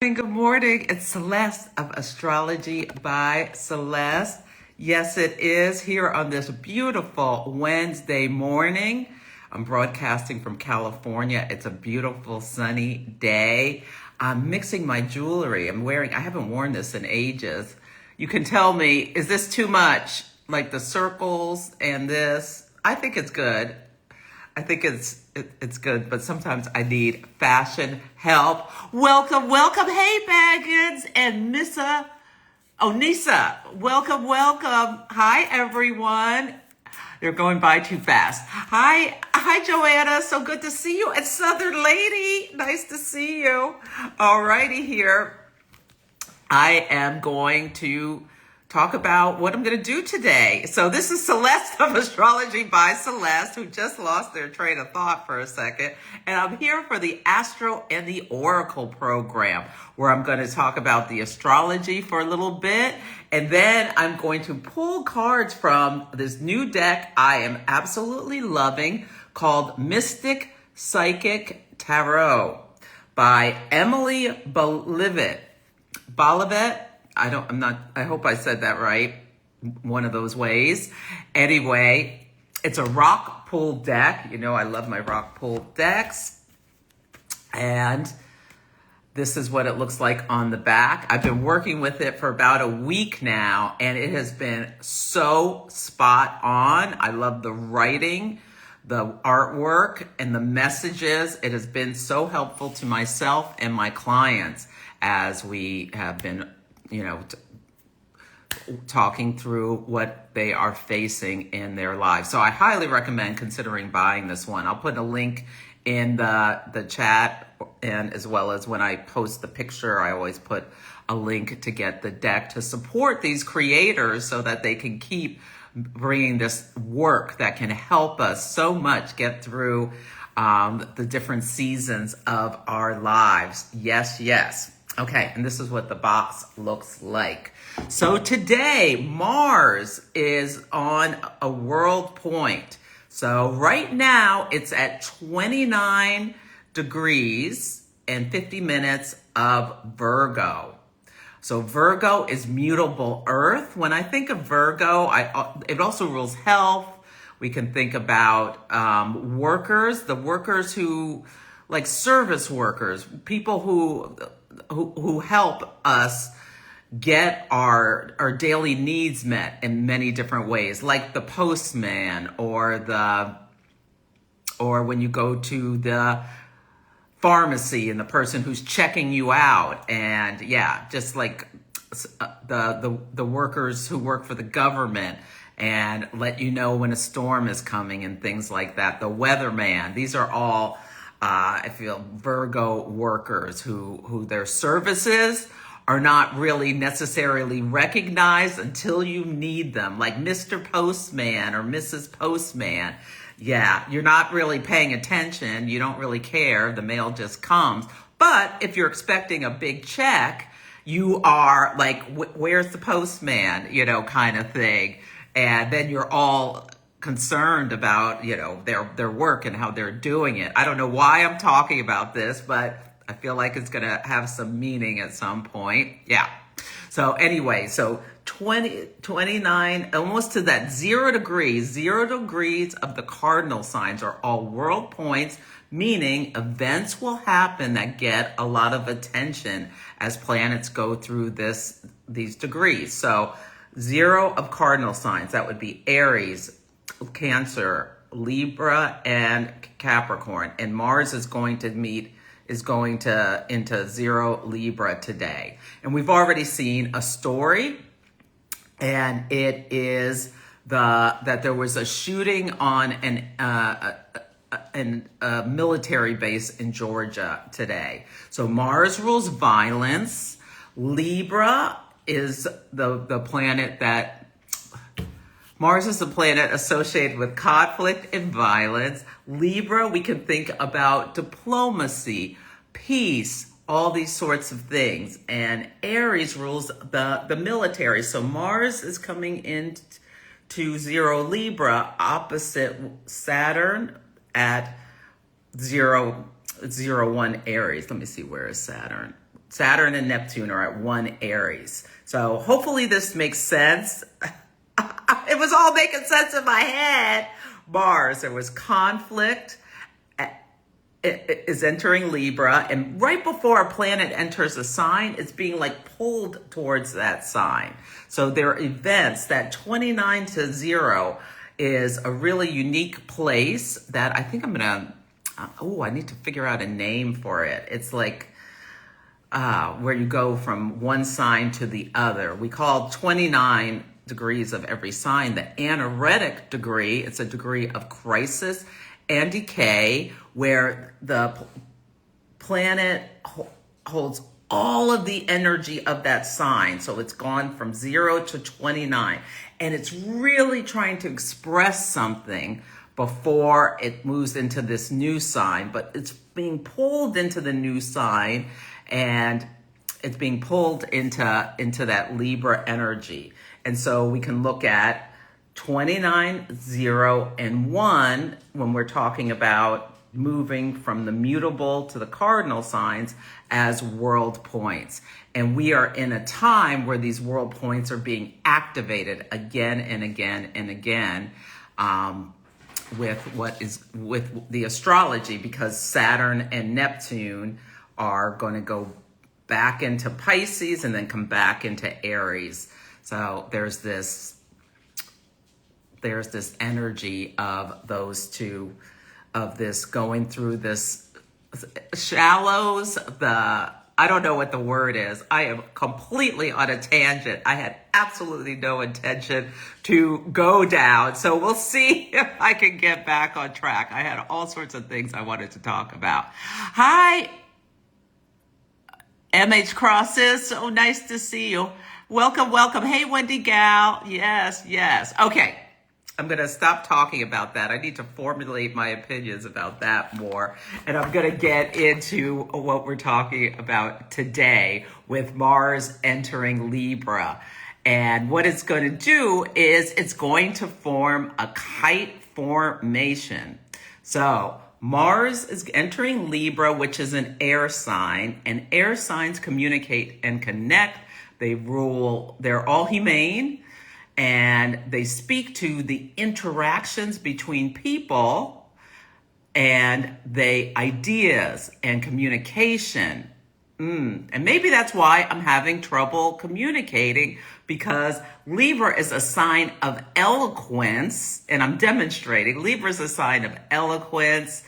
Good morning. It's Celeste of Astrology by Celeste. Yes, it is here on this beautiful Wednesday morning. I'm broadcasting from California. It's a beautiful sunny day. I'm mixing my jewelry. I haven't worn this in ages. You can tell me, is this too much? Like the circles and this? I think it's good. I think it's good, but sometimes I need fashion help. Welcome. Hey, Baggins and Nisa. Welcome. Hi, everyone. They're going by too fast. Hi, Joanna. So good to see you. And Southern Lady, nice to see you. All righty here. I am going to talk about what I'm going to do today. So this is Celeste of Astrology by Celeste, who just lost their train of thought for a second. And I'm here for the Astro and the Oracle program, where I'm going to talk about the astrology for a little bit. And then I'm going to pull cards from this new deck I am absolutely loving called Mystic Psychic Tarot by Emily Balivet. I hope I said that right. One of those ways. Anyway, it's a rock pool deck. You know, I love my rock pool decks. And this is what it looks like on the back. I've been working with it for about a week now, and it has been so spot on. I love the writing, the artwork, and the messages. It has been so helpful to myself and my clients as we have been talking through what they are facing in their lives. So I highly recommend considering buying this one. I'll put a link in the chat, and as well as when I post the picture, I always put a link to get the deck to support these creators so that they can keep bringing this work that can help us so much get through the different seasons of our lives. Yes. Okay, and this is what the box looks like. So today, Mars is on a world point. So right now, it's at 29 degrees and 50 minutes of Virgo. So Virgo is mutable earth. When I think of Virgo, it also rules health. We can think about workers, the workers who, like service workers, people who help us get our daily needs met in many different ways, like the postman or when you go to the pharmacy and the person who's checking you out, and just like the workers who work for the government and let you know when a storm is coming and things like that. The weatherman. These are all I feel Virgo workers who their services are not really necessarily recognized until you need them, like Mr. Postman or Mrs. Postman. Yeah, you're not really paying attention. You don't really care. The mail just comes. But if you're expecting a big check, you are like, where's the postman, kind of thing. And then you're all concerned about, their work and how they're doing it. I don't know why I'm talking about this, but I feel like it's going to have some meaning at some point. Yeah. So anyway, 29, almost to that 0 degrees of the cardinal signs are all world points, meaning events will happen that get a lot of attention as planets go through these degrees. So 0 of cardinal signs, that would be Aries, Cancer, Libra, and Capricorn. And Mars is going into 0 Libra today. And we've already seen a story, and it is that there was a shooting on a military base in Georgia today. So Mars rules violence. Libra is the planet that Mars is the planet associated with conflict and violence. Libra, we can think about diplomacy, peace, all these sorts of things. And Aries rules the military. So Mars is coming into 0 Libra opposite Saturn at 0, 1 Aries. Let me see, where is Saturn? Saturn and Neptune are at 1 Aries. So hopefully this makes sense. It was all making sense in my head. Mars, there was conflict. It is entering Libra, and right before a planet enters a sign, it's being like pulled towards that sign. So there are events. That 29 to 0 is a really unique place that I think I'm gonna, I need to figure out a name for it. It's like where you go from one sign to the other. We call 29 degrees of every sign the anaretic degree. It's a degree of crisis and decay, where the planet holds all of the energy of that sign. So it's gone from 0 to 29. And it's really trying to express something before it moves into this new sign. But it's being pulled into the new sign, and it's being pulled into that Libra energy. And so we can look at 29, 0, and 1 when we're talking about moving from the mutable to the cardinal signs as world points. And we are in a time where these world points are being activated again and again and again with the astrology, because Saturn and Neptune are going to go back into Pisces and then come back into Aries. So there's this energy of those two, of this going through this shallows, I don't know what the word is. I am completely on a tangent. I had absolutely no intention to go down. So we'll see if I can get back on track. I had all sorts of things I wanted to talk about. Hi, MH Crosses. So nice to see you. Welcome, welcome. Hey, Wendy Gal. Yes, yes. Okay. I'm going to stop talking about that. I need to formulate my opinions about that more. And I'm going to get into what we're talking about today with Mars entering Libra. And what it's going to do is it's going to form a kite formation. So Mars is entering Libra, which is an air sign. And air signs communicate and connect. They rule. They're all humane. And they speak to the interactions between people and the ideas and communication. And maybe that's why I'm having trouble communicating, because Libra is a sign of eloquence, and I'm demonstrating. Libra is a sign of eloquence,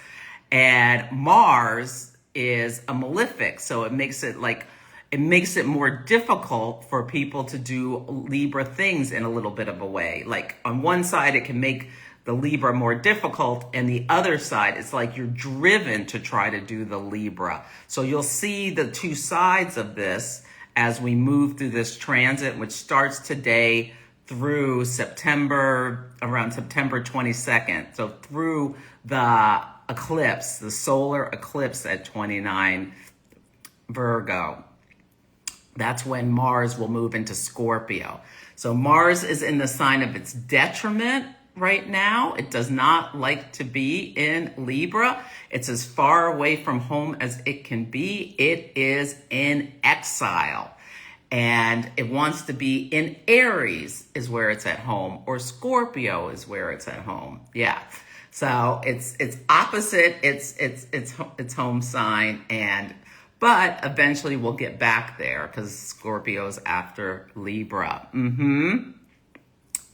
and Mars is a malefic, so it makes it more difficult for people to do Libra things in a little bit of a way. Like on one side, it can make the Libra more difficult, and the other side, it's like you're driven to try to do the Libra. So you'll see the two sides of this as we move through this transit, which starts today through September, around September 22nd. So through the eclipse, the solar eclipse at 29 Virgo. That's when Mars will move into Scorpio. So Mars is in the sign of its detriment right now. It does not like to be in Libra. It's as far away from home as it can be. It is in exile. And it wants to be in Aries is where it's at home, or Scorpio is where it's at home. Yeah. So it's opposite its home sign, but eventually we'll get back there because Scorpio's after Libra.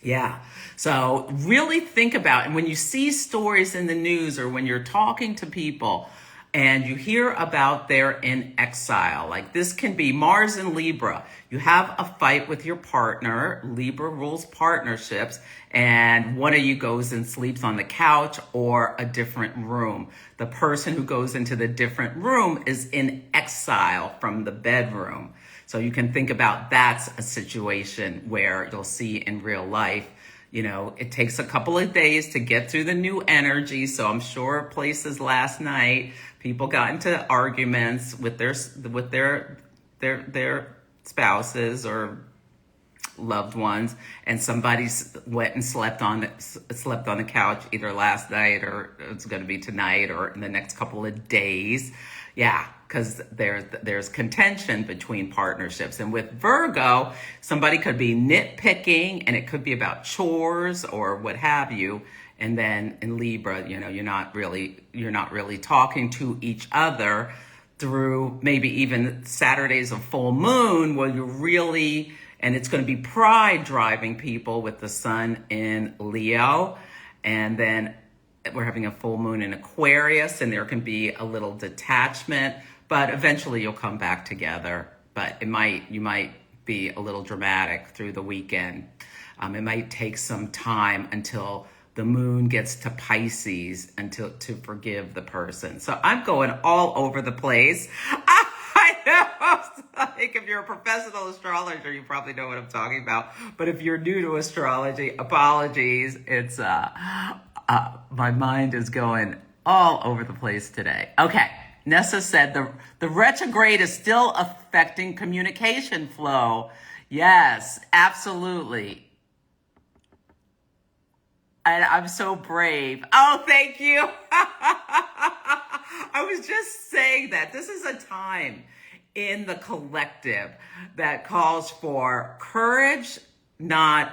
Yeah. So really think about, and when you see stories in the news or when you're talking to people and you hear about they're in exile, like this can be Mars and Libra. You have a fight with your partner. Libra rules partnerships, and one of you goes and sleeps on the couch or a different room. The person who goes into the different room is in exile from the bedroom. So you can think about that's a situation where you'll see in real life, you know, it takes a couple of days to get through the new energy. So I'm sure places last night, people got into arguments with their spouses or loved ones, and somebody went and slept on the couch either last night or it's going to be tonight or in the next couple of days. Yeah. because there's contention between partnerships. And with Virgo, somebody could be nitpicking, and it could be about chores or what have you. And then in Libra, you're not really talking to each other through maybe even Saturdays of full moon, where you're really, and it's going to be pride driving people with the sun in Leo. And then we're having a full moon in Aquarius, and there can be a little detachment, but eventually you'll come back together. But you might be a little dramatic through the weekend. It might take some time until the moon gets to Pisces to forgive the person. So I'm going all over the place. I know, like, if you're a professional astrologer, you probably know what I'm talking about. But if you're new to astrology, apologies. It's my mind is going all over the place today. Okay, Nessa said the retrograde is still affecting communication flow. Yes, absolutely. And I'm so brave. Oh, thank you. I was just saying that this is a time in the collective that calls for courage, not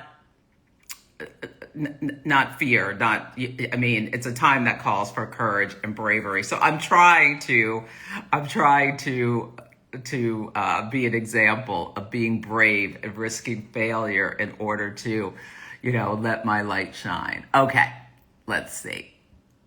fear. It's a time that calls for courage and bravery. So I'm trying to be an example of being brave and risking failure in order to, let my light shine. Okay, let's see.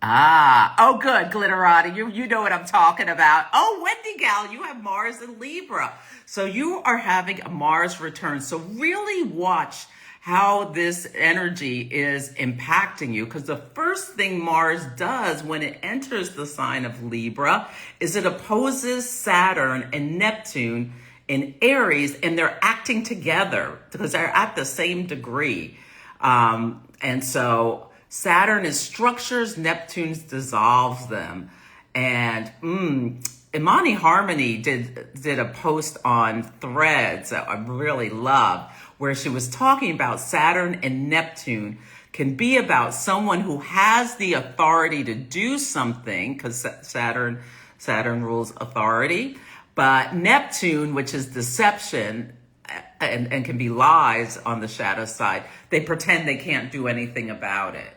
Oh, good, Glitterati. You know what I'm talking about. Oh, Wendy Gal, you have Mars in Libra. So you are having a Mars return. So really watch how this energy is impacting you, because the first thing Mars does when it enters the sign of Libra is it opposes Saturn and Neptune in Aries, and they're acting together because they're at the same degree. And so Saturn is structures, Neptune dissolves them. And Imani Harmony did a post on Threads that I really love, where she was talking about Saturn and Neptune can be about someone who has the authority to do something, because Saturn rules authority, but Neptune, which is deception, and can be lies on the shadow side, they pretend they can't do anything about it,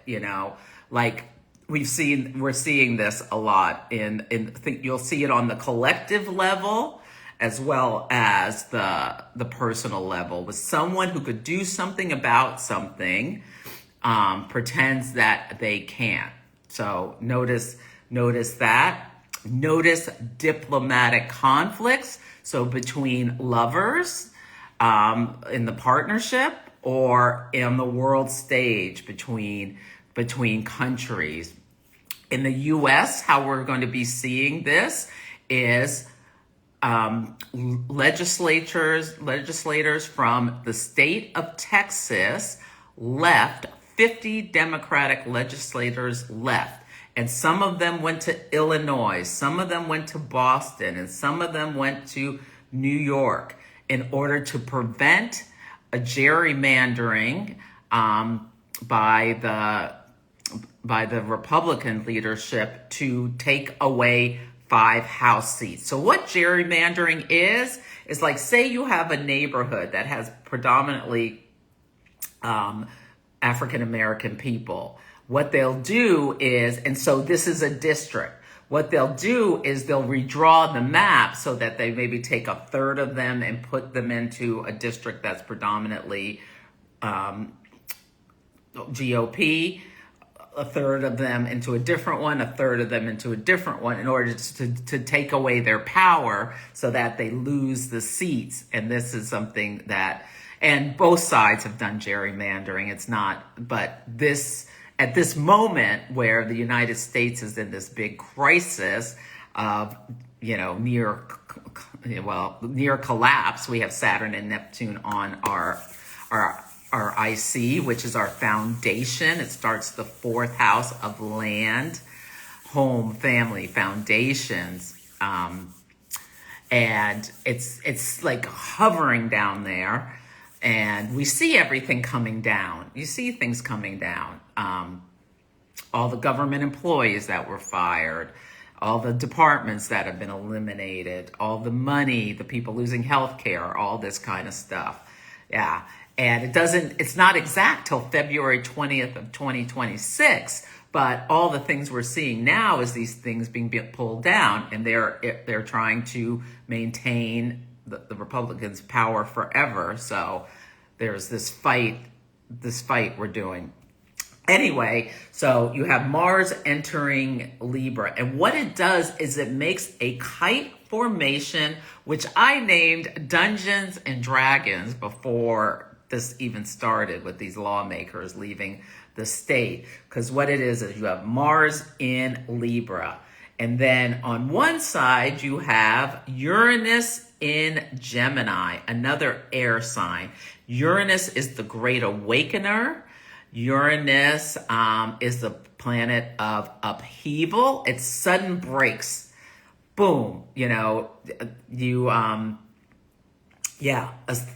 like we're seeing this a lot I think you'll see it on the collective level as well as the personal level, with someone who could do something about something, pretends that they can't. So notice that. Notice diplomatic conflicts. So between lovers, in the partnership, or in the world stage between countries. In the U.S., how we're going to be seeing this is legislators from the state of Texas left. 50 Democratic legislators left. And some of them went to Illinois, some of them went to Boston, and some of them went to New York in order to prevent a gerrymandering by the Republican leadership to take away 5 House seats. So what gerrymandering is like, say you have a neighborhood that has predominantly African-American people. What they'll do is, and so this is a district, what they'll do is they'll redraw the map so that they maybe take a third of them and put them into a district that's predominantly GOP, a third of them into a different one, a third of them into a different one, in order to take away their power so that they lose the seats. And this is something that, and both sides have done gerrymandering. It's not, but this, at this moment where the United States is in this big crisis of, near collapse, we have Saturn and Neptune on our IC, which is our foundation. It starts the 4th house of land, home, family, foundations. And it's like hovering down there. And we see everything coming down. You see things coming down. All the government employees that were fired, all the departments that have been eliminated, all the money, the people losing health care, all this kind of stuff. Yeah. And it's not exact till February 20th of 2026, but all the things we're seeing now is these things being pulled down, and they're trying to maintain the Republicans' power forever. So there's this fight we're doing. Anyway, so you have Mars entering Libra, and what it does is it makes a kite formation, which I named Dungeons and Dragons before this even started with these lawmakers leaving the state. Because what it is you have Mars in Libra, and then on one side you have Uranus in Gemini, another air sign. Uranus is the great awakener. Uranus is the planet of upheaval. It's sudden breaks. Boom.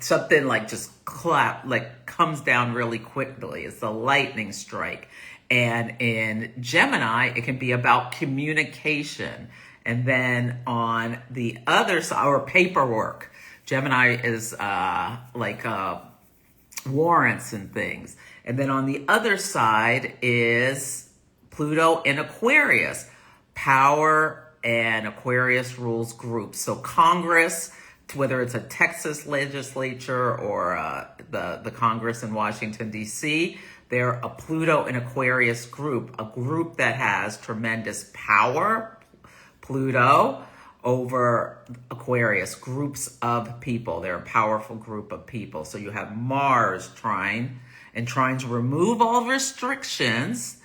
Something like just comes down really quickly. It's a lightning strike. And in Gemini, it can be about communication. And then on the other side, or paperwork. Gemini is warrants and things. And then on the other side is Pluto in Aquarius. Power, and Aquarius rules groups. So Congress, whether it's a Texas legislature or the Congress in Washington, D.C., they're a Pluto and Aquarius group, a group that has tremendous power, Pluto, over Aquarius, groups of people. They're a powerful group of people. So you have Mars trying to remove all restrictions.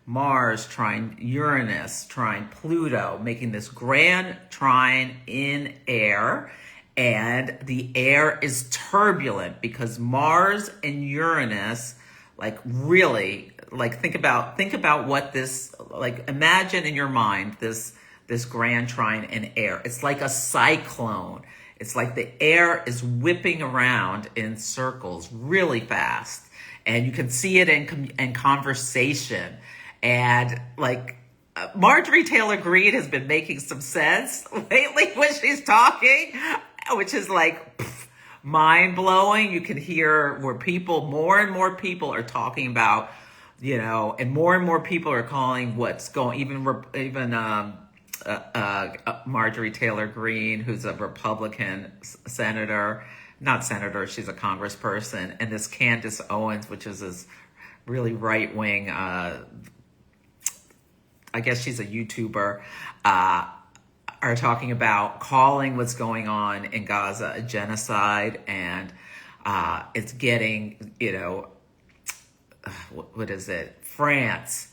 Mars trine Uranus, trine Pluto, making this grand trine in air. And the air is turbulent because Mars and Uranus, think about what this, imagine in your mind this grand trine in air. It's like a cyclone. It's like the air is whipping around in circles really fast. And you can see it in conversation. And Marjorie Taylor Greene has been making some sense lately when she's talking, which is mind blowing. You can hear where more and more people are talking about, and more people are calling what's going, even Marjorie Taylor Greene, who's a Republican senator, not senator, she's a congressperson, and this Candace Owens, which is this really right-wing, I guess she's a YouTuber, are talking about calling what's going on in Gaza a genocide, and it's getting, what is it? France,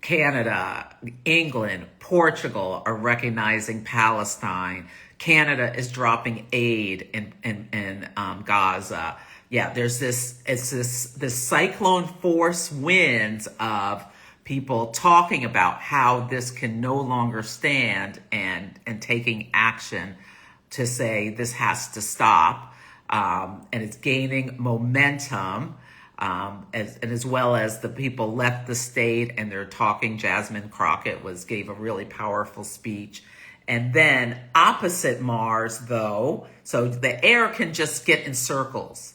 Canada, England, Portugal are recognizing Palestine. Canada is dropping aid in Gaza. Yeah, there's this cyclone force winds of people talking about how this can no longer stand and taking action to say this has to stop. And it's gaining momentum. As well as the people left the state and they're talking. Jasmine Crockett gave a really powerful speech. And then opposite Mars, though, so the air can just get in circles.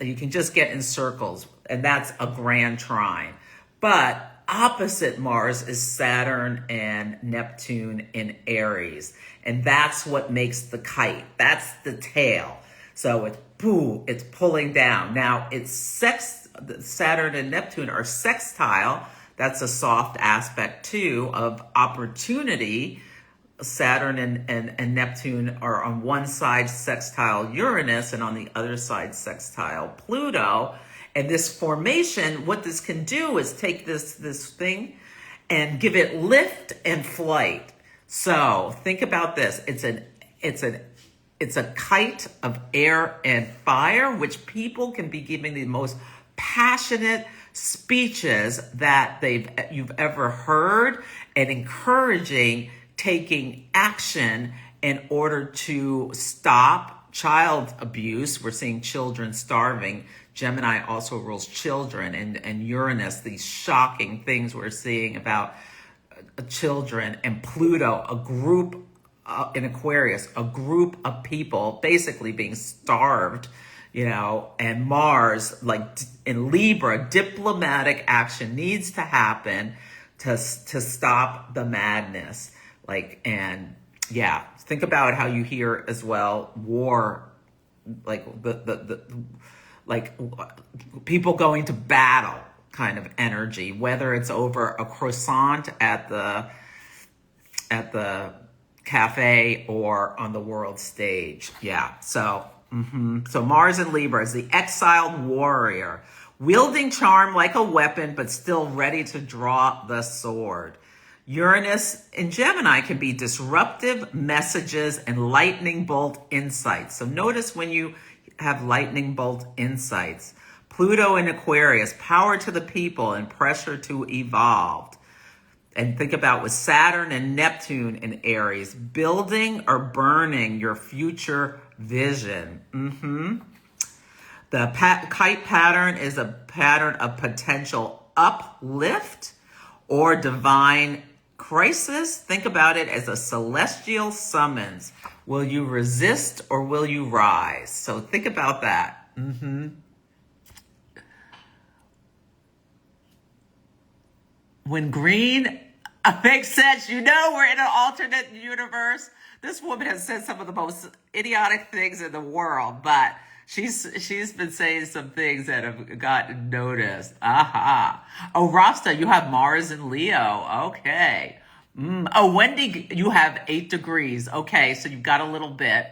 You can just get in circles, and that's a grand trine. But opposite Mars is Saturn and Neptune in Aries. And that's what makes the kite. That's the tail. So it's pulling down. Now, Saturn and Neptune are sextile. That's a soft aspect, too, of opportunity. Saturn and Neptune are on one side sextile Uranus and on the other side sextile Pluto. And this formation, what this can do is take this thing and give it lift and flight. So think about this. It's a kite of air and fire, which people can be giving the most passionate speeches that you've ever heard, and encouraging taking action in order to stop child abuse. We're seeing children starving. Gemini also rules children, and Uranus, these shocking things we're seeing about children, and Pluto, a group in Aquarius, a group of people basically being starved, and Mars, like in Libra, diplomatic action needs to happen to stop the madness. Think about how you hear as well war, like like people going to battle kind of energy, whether it's over a croissant at the cafe or on the world stage. So Mars in Libra is the exiled warrior, wielding charm like a weapon, but still ready to draw the sword. Uranus in Gemini can be disruptive messages and lightning bolt insights. So notice when you have lightning bolt insights. Pluto in Aquarius, power to the people and pressure to evolve. And think about with Saturn and Neptune in Aries, building or burning your future vision. The kite pattern is a pattern of potential uplift or divine crisis. Think about it as a celestial summons. Will you resist or will you rise? So think about that. When green makes sense, we're in an alternate universe. This woman has said some of the most idiotic things in the world, but she's been saying some things that have gotten noticed. Oh, Rasta, you have Mars in Leo. Okay. Oh, Wendy, you have 8 degrees. Okay, so you've got a little bit.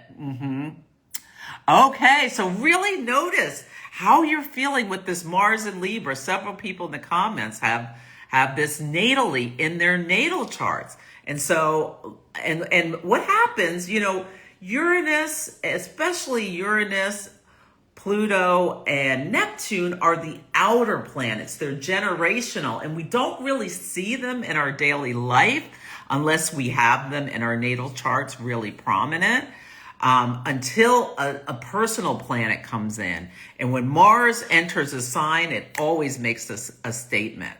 Okay, so really notice how you're feeling with this Mars in Libra. Several people in the comments have this natally in their natal charts. And so, and what happens, Uranus, especially Uranus, Pluto, and Neptune are the outer planets. They're generational, and we don't really see them in our daily life unless we have them in our natal charts really prominent, until a personal planet comes in. And when Mars enters a sign, it always makes a statement.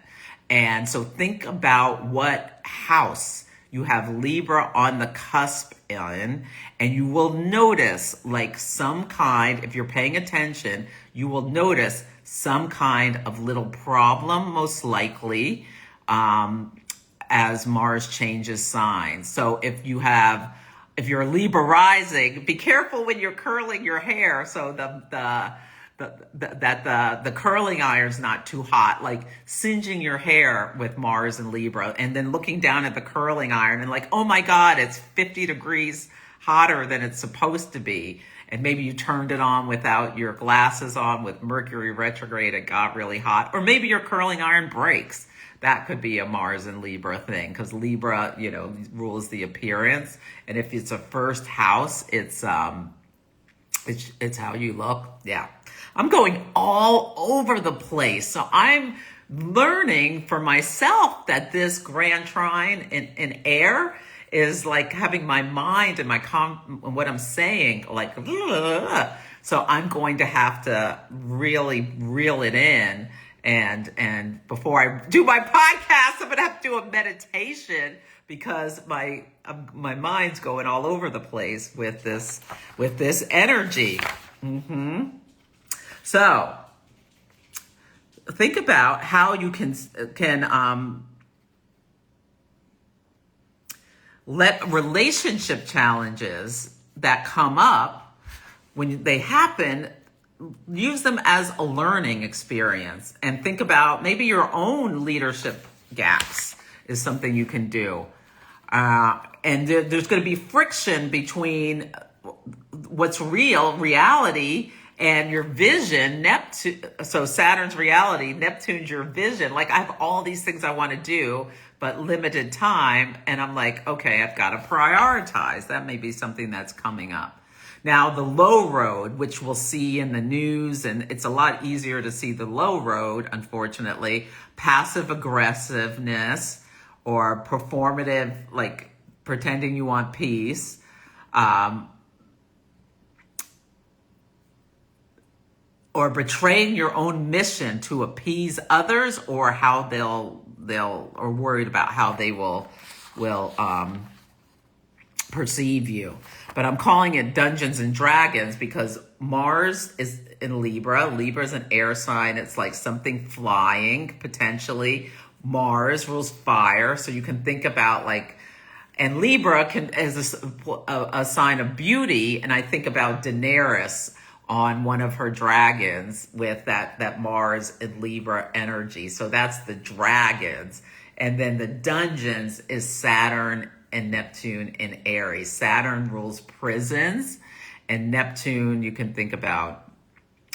And so think about what house you have Libra on the cusp in, and you will notice if you're paying attention, you will notice some kind of little problem, most likely, as Mars changes signs. So if you're Libra rising, be careful when you're curling your hair. So the curling iron's not too hot, like singeing your hair with Mars and Libra, and then looking down at the curling iron and oh my God, it's 50 degrees hotter than it's supposed to be. And maybe you turned it on without your glasses on with Mercury retrograde, it got really hot. Or maybe your curling iron breaks. That could be a Mars and Libra thing, because Libra, rules the appearance. And if it's a first house, it's how you look. Yeah. I'm going all over the place. So I'm learning for myself that this grand trine in air is like having my mind and what I'm saying, so I'm going to have to really reel it in. And before I do my podcast, I'm going to have to do a meditation because my mind's going all over the place with this energy. So think about how you can let relationship challenges that come up, when they happen, use them as a learning experience, and think about maybe your own leadership gaps is something you can do. And there's going to be friction between what's reality, and your vision. Neptune, so Saturn's reality, Neptune's your vision. I have all these things I want to do, but limited time. And I'm okay, I've got to prioritize. That may be something that's coming up. Now, the low road, which we'll see in the news, and it's a lot easier to see the low road, unfortunately, passive aggressiveness or performative, pretending you want peace, or betraying your own mission to appease others, or how they'll are worried about how they will perceive you. But I'm calling it Dungeons and Dragons because Mars is in Libra. Libra is an air sign. It's like something flying, potentially. Mars rules fire. So you can think about like, and Libra is a sign of beauty. And I think about Daenerys on one of her dragons with that Mars and Libra energy. So that's the dragons. And then the dungeons is Saturn and Neptune in Aries. Saturn rules prisons, and Neptune you can think about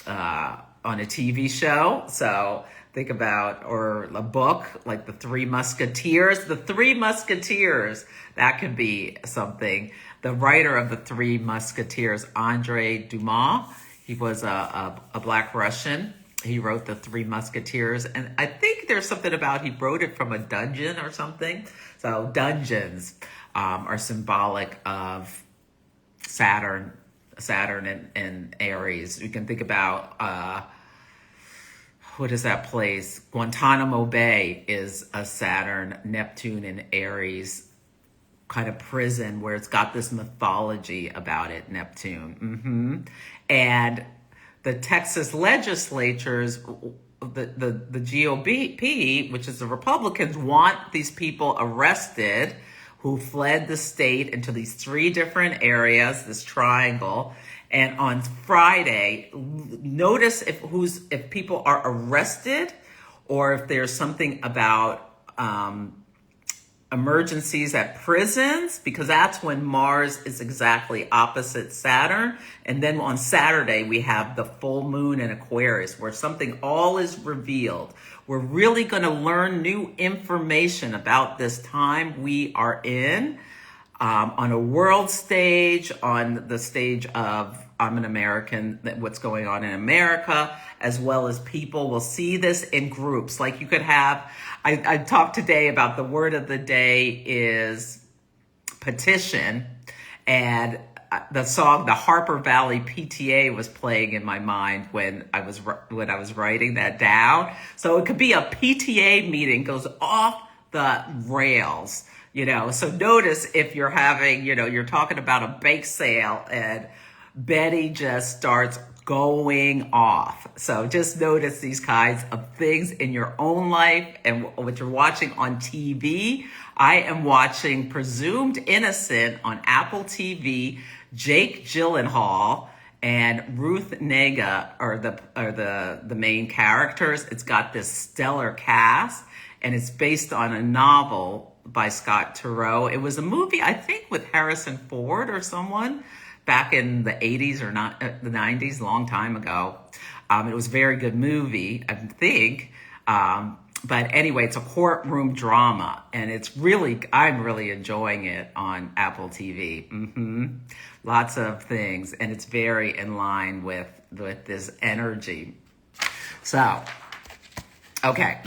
on a TV show. So think about, or a book like The Three Musketeers. The Three Musketeers, that could be something. The writer of The Three Musketeers, Andre Dumas, he was a Black Russian. He wrote The Three Musketeers, and I think there's something about he wrote it from a dungeon or something. So dungeons are symbolic of Saturn and Aries. You can think about what is that place? Guantanamo Bay is a Saturn, Neptune, and Aries kind of prison where it's got this mythology about it, Neptune. And the Texas legislatures, the GOP, which is the Republicans, want these people arrested who fled the state into these three different areas, this triangle. And on Friday, notice if people are arrested or if there's something about emergencies at prisons, because that's when Mars is exactly opposite Saturn. And then on Saturday, we have the full moon in Aquarius, where something all is revealed. We're really going to learn new information about this time we are in, on a world stage, on the stage of I'm an American, what's going on in America, as well as people will see this in groups. Like you could have, I talked today about the word of the day is petition, and the song, the Harper Valley PTA was playing in my mind when I was writing that down. So it could be a PTA meeting goes off the rails, So notice if you're having, you're talking about a bake sale and Betty just starts going off. So just notice these kinds of things in your own life and what you're watching on TV. I am watching Presumed Innocent on Apple TV. Jake Gyllenhaal and Ruth Negga are the main characters. It's got this stellar cast, and it's based on a novel by Scott Turow. It was a movie, I think, with Harrison Ford or someone back in the 80s or not the 90s, long time ago. It was a very good movie, I think. But anyway, it's a courtroom drama, and I'm really enjoying it on Apple TV. Lots of things, and it's very in line with this energy. So, okay.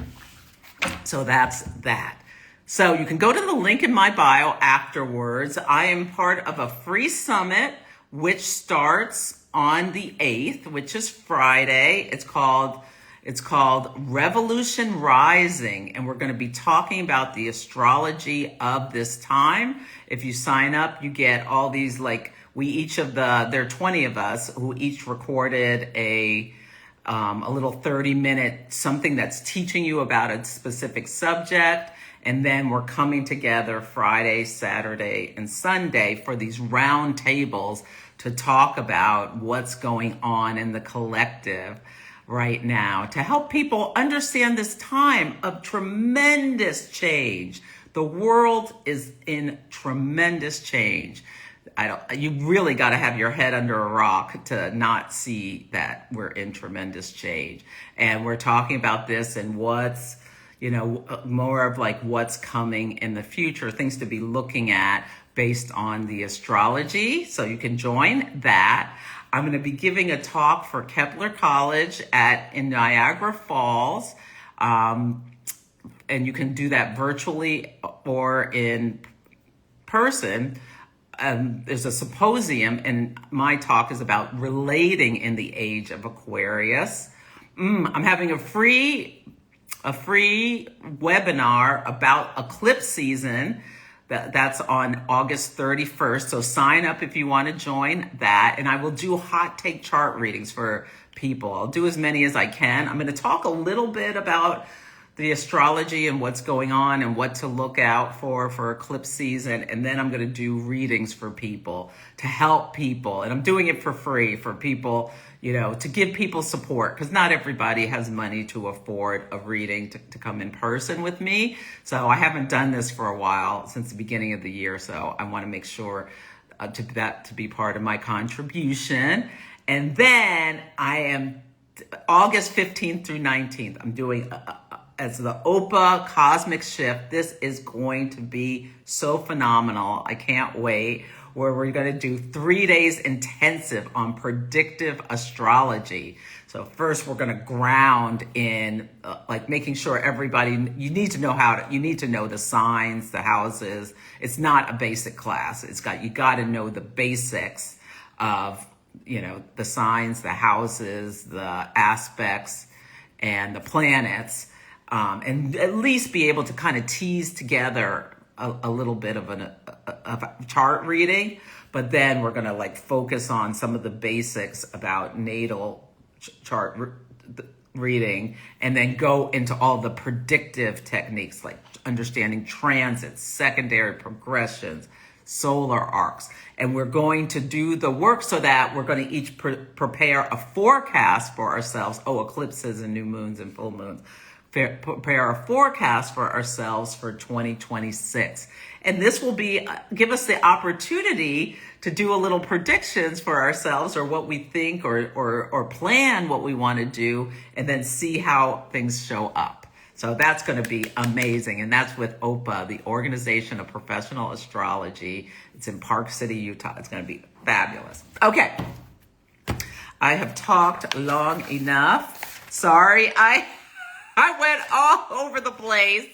So that's that. So you can go to the link in my bio afterwards. I am part of a free summit, which starts on the 8th, which is Friday. It's called Revolution Rising, and we're going to be talking about the astrology of this time. If you sign up, you get all these, there are 20 of us who each recorded a little 30-minute something that's teaching you about a specific subject. And then we're coming together Friday, Saturday, and Sunday for these round tables to talk about what's going on in the collective right now, to help people understand this time of tremendous change. The world is in tremendous change. You really got to have your head under a rock to not see that we're in tremendous change. And we're talking about this and what's, more of like what's coming in the future, things to be looking at based on the astrology. So you can join that. I'm going to be giving a talk for Kepler College in Niagara Falls. And you can do that virtually or in person. There's a symposium, and my talk is about relating in the age of Aquarius. I'm having a free a free webinar about eclipse season. That's on August 31st. So sign up if you want to join that. And I will do hot take chart readings for people. I'll do as many as I can. I'm going to talk a little bit about the astrology and what's going on and what to look out for eclipse season. And then I'm going to do readings for people to help people. And I'm doing it for free for people, to give people support, because not everybody has money to afford a reading to come in person with me. So I haven't done this for a while, since the beginning of the year. So I want to make sure to be part of my contribution. And then I am August 15th through 19th. I'm doing as the OPA Cosmic Shift. This is going to be so phenomenal. I can't wait. Where we're going to do 3 days intensive on predictive astrology. So first we're going to ground in making sure everybody, you need to know the signs, the houses. It's not a basic class. You got to know the basics of, the signs, the houses, the aspects, and the planets. And at least be able to kind of tease together a little bit of a chart reading, but then we're going to focus on some of the basics about natal chart reading, and then go into all the predictive techniques like understanding transits, secondary progressions, solar arcs. And we're going to do the work so that we're going to each prepare a forecast for ourselves. Eclipses and new moons and full moons. Prepare a forecast for ourselves for 2026. And this will give us the opportunity to do a little predictions for ourselves, or what we think, or plan what we want to do, and then see how things show up. So that's going to be amazing. And that's with OPA, the Organization of Professional Astrology. It's in Park City, Utah. It's going to be fabulous. Okay. I have talked long enough. Sorry, I went all over the place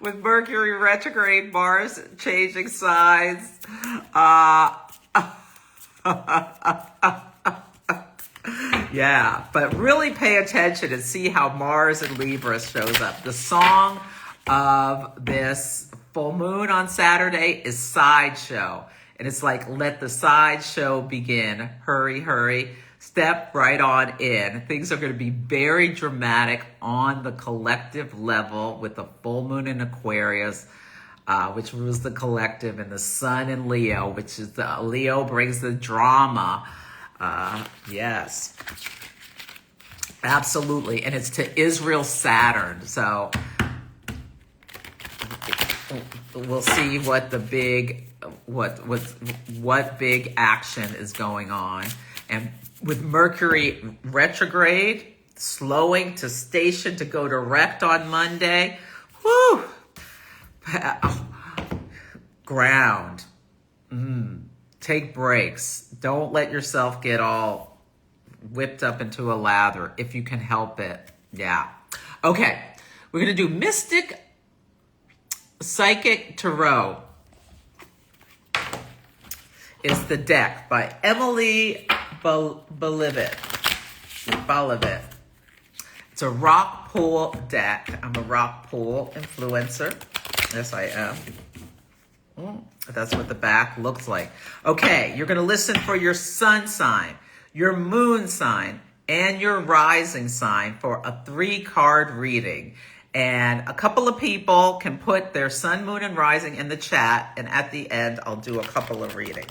with Mercury retrograde, Mars changing signs. Yeah, but really pay attention and see how Mars in Libra shows up. The song of this full moon on Saturday is Sideshow. And it's let the sideshow begin. Hurry, hurry. Step right on in. Things are going to be very dramatic on the collective level with the full moon in Aquarius, which rules the collective, and the sun in Leo, which is Leo brings the drama. Yes, absolutely. And it's to Israel Saturn. So we'll see what the big, what big action is going on. And with Mercury retrograde, slowing to station to go direct on Monday, whoo, ground. Take breaks. Don't let yourself get all whipped up into a lather if you can help it. Yeah. Okay. We're going to do Mystic Psychic Tarot. It's the deck by Emily Balivet. It's a rock pool deck. I'm a rock pool influencer. Yes, I am. That's what the back looks like. Okay, you're going to listen for your sun sign, your moon sign, and your rising sign for a 3-card reading. And a couple of people can put their sun, moon, and rising in the chat. And at the end, I'll do a couple of readings.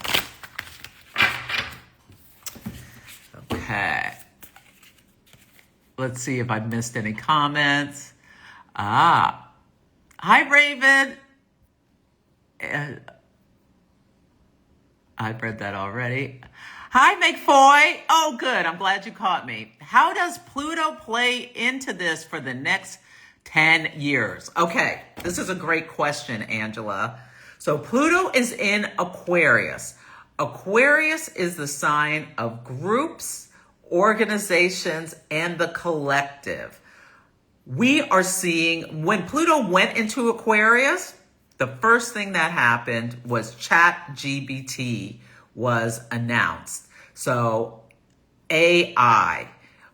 Okay. Let's see if I missed any comments. Hi, Raven. I've read that already. Hi, McFoy. Oh, good. I'm glad you caught me. How does Pluto play into this for the next 10 years? Okay, this is a great question, Angela. So Pluto is in Aquarius. Aquarius is the sign of groups, organizations, and the collective. We are seeing, when Pluto went into Aquarius, the first thing that happened was ChatGPT was announced. So AI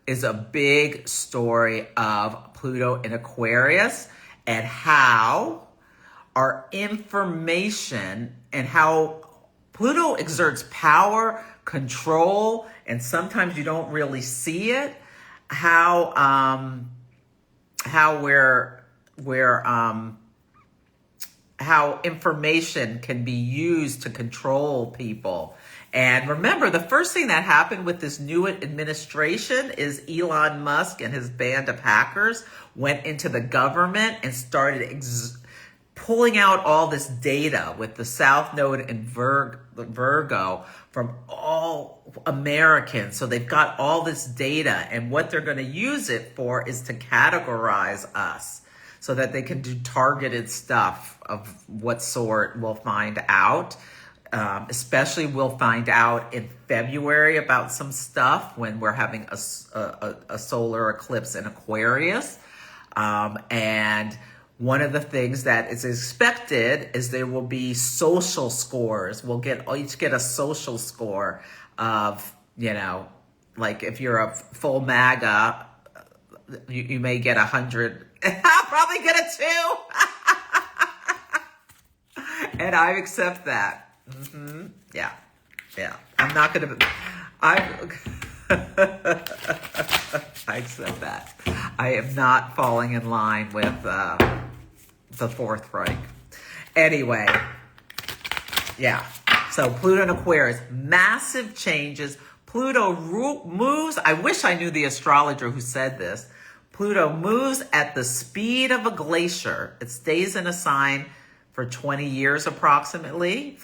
is a big story of Pluto in Aquarius, and how our information and how Pluto exerts power, control, and sometimes you don't really see it. How information can be used to control people. And remember, the first thing that happened with this new administration is Elon Musk and his band of hackers went into the government and started pulling out all this data with the South Node and Virgo from all Americans. So they've got all this data, and what they're going to use it for is to categorize us so that they can do targeted stuff of what sort we'll find out. Especially we'll find out in February about some stuff when we're having a solar eclipse in Aquarius. And one of the things that is expected is there will be social scores. We'll each get a social score of, like if you're a full MAGA, you may get 100. I'll probably get a 2. And I accept that. Yeah. I'm not going to, I accept that. I am not falling in line with the Fourth Reich. Anyway, yeah. So Pluto and Aquarius, massive changes. Pluto moves. I wish I knew the astrologer who said this. Pluto moves at the speed of a glacier. It stays in a sign for 20 years approximately.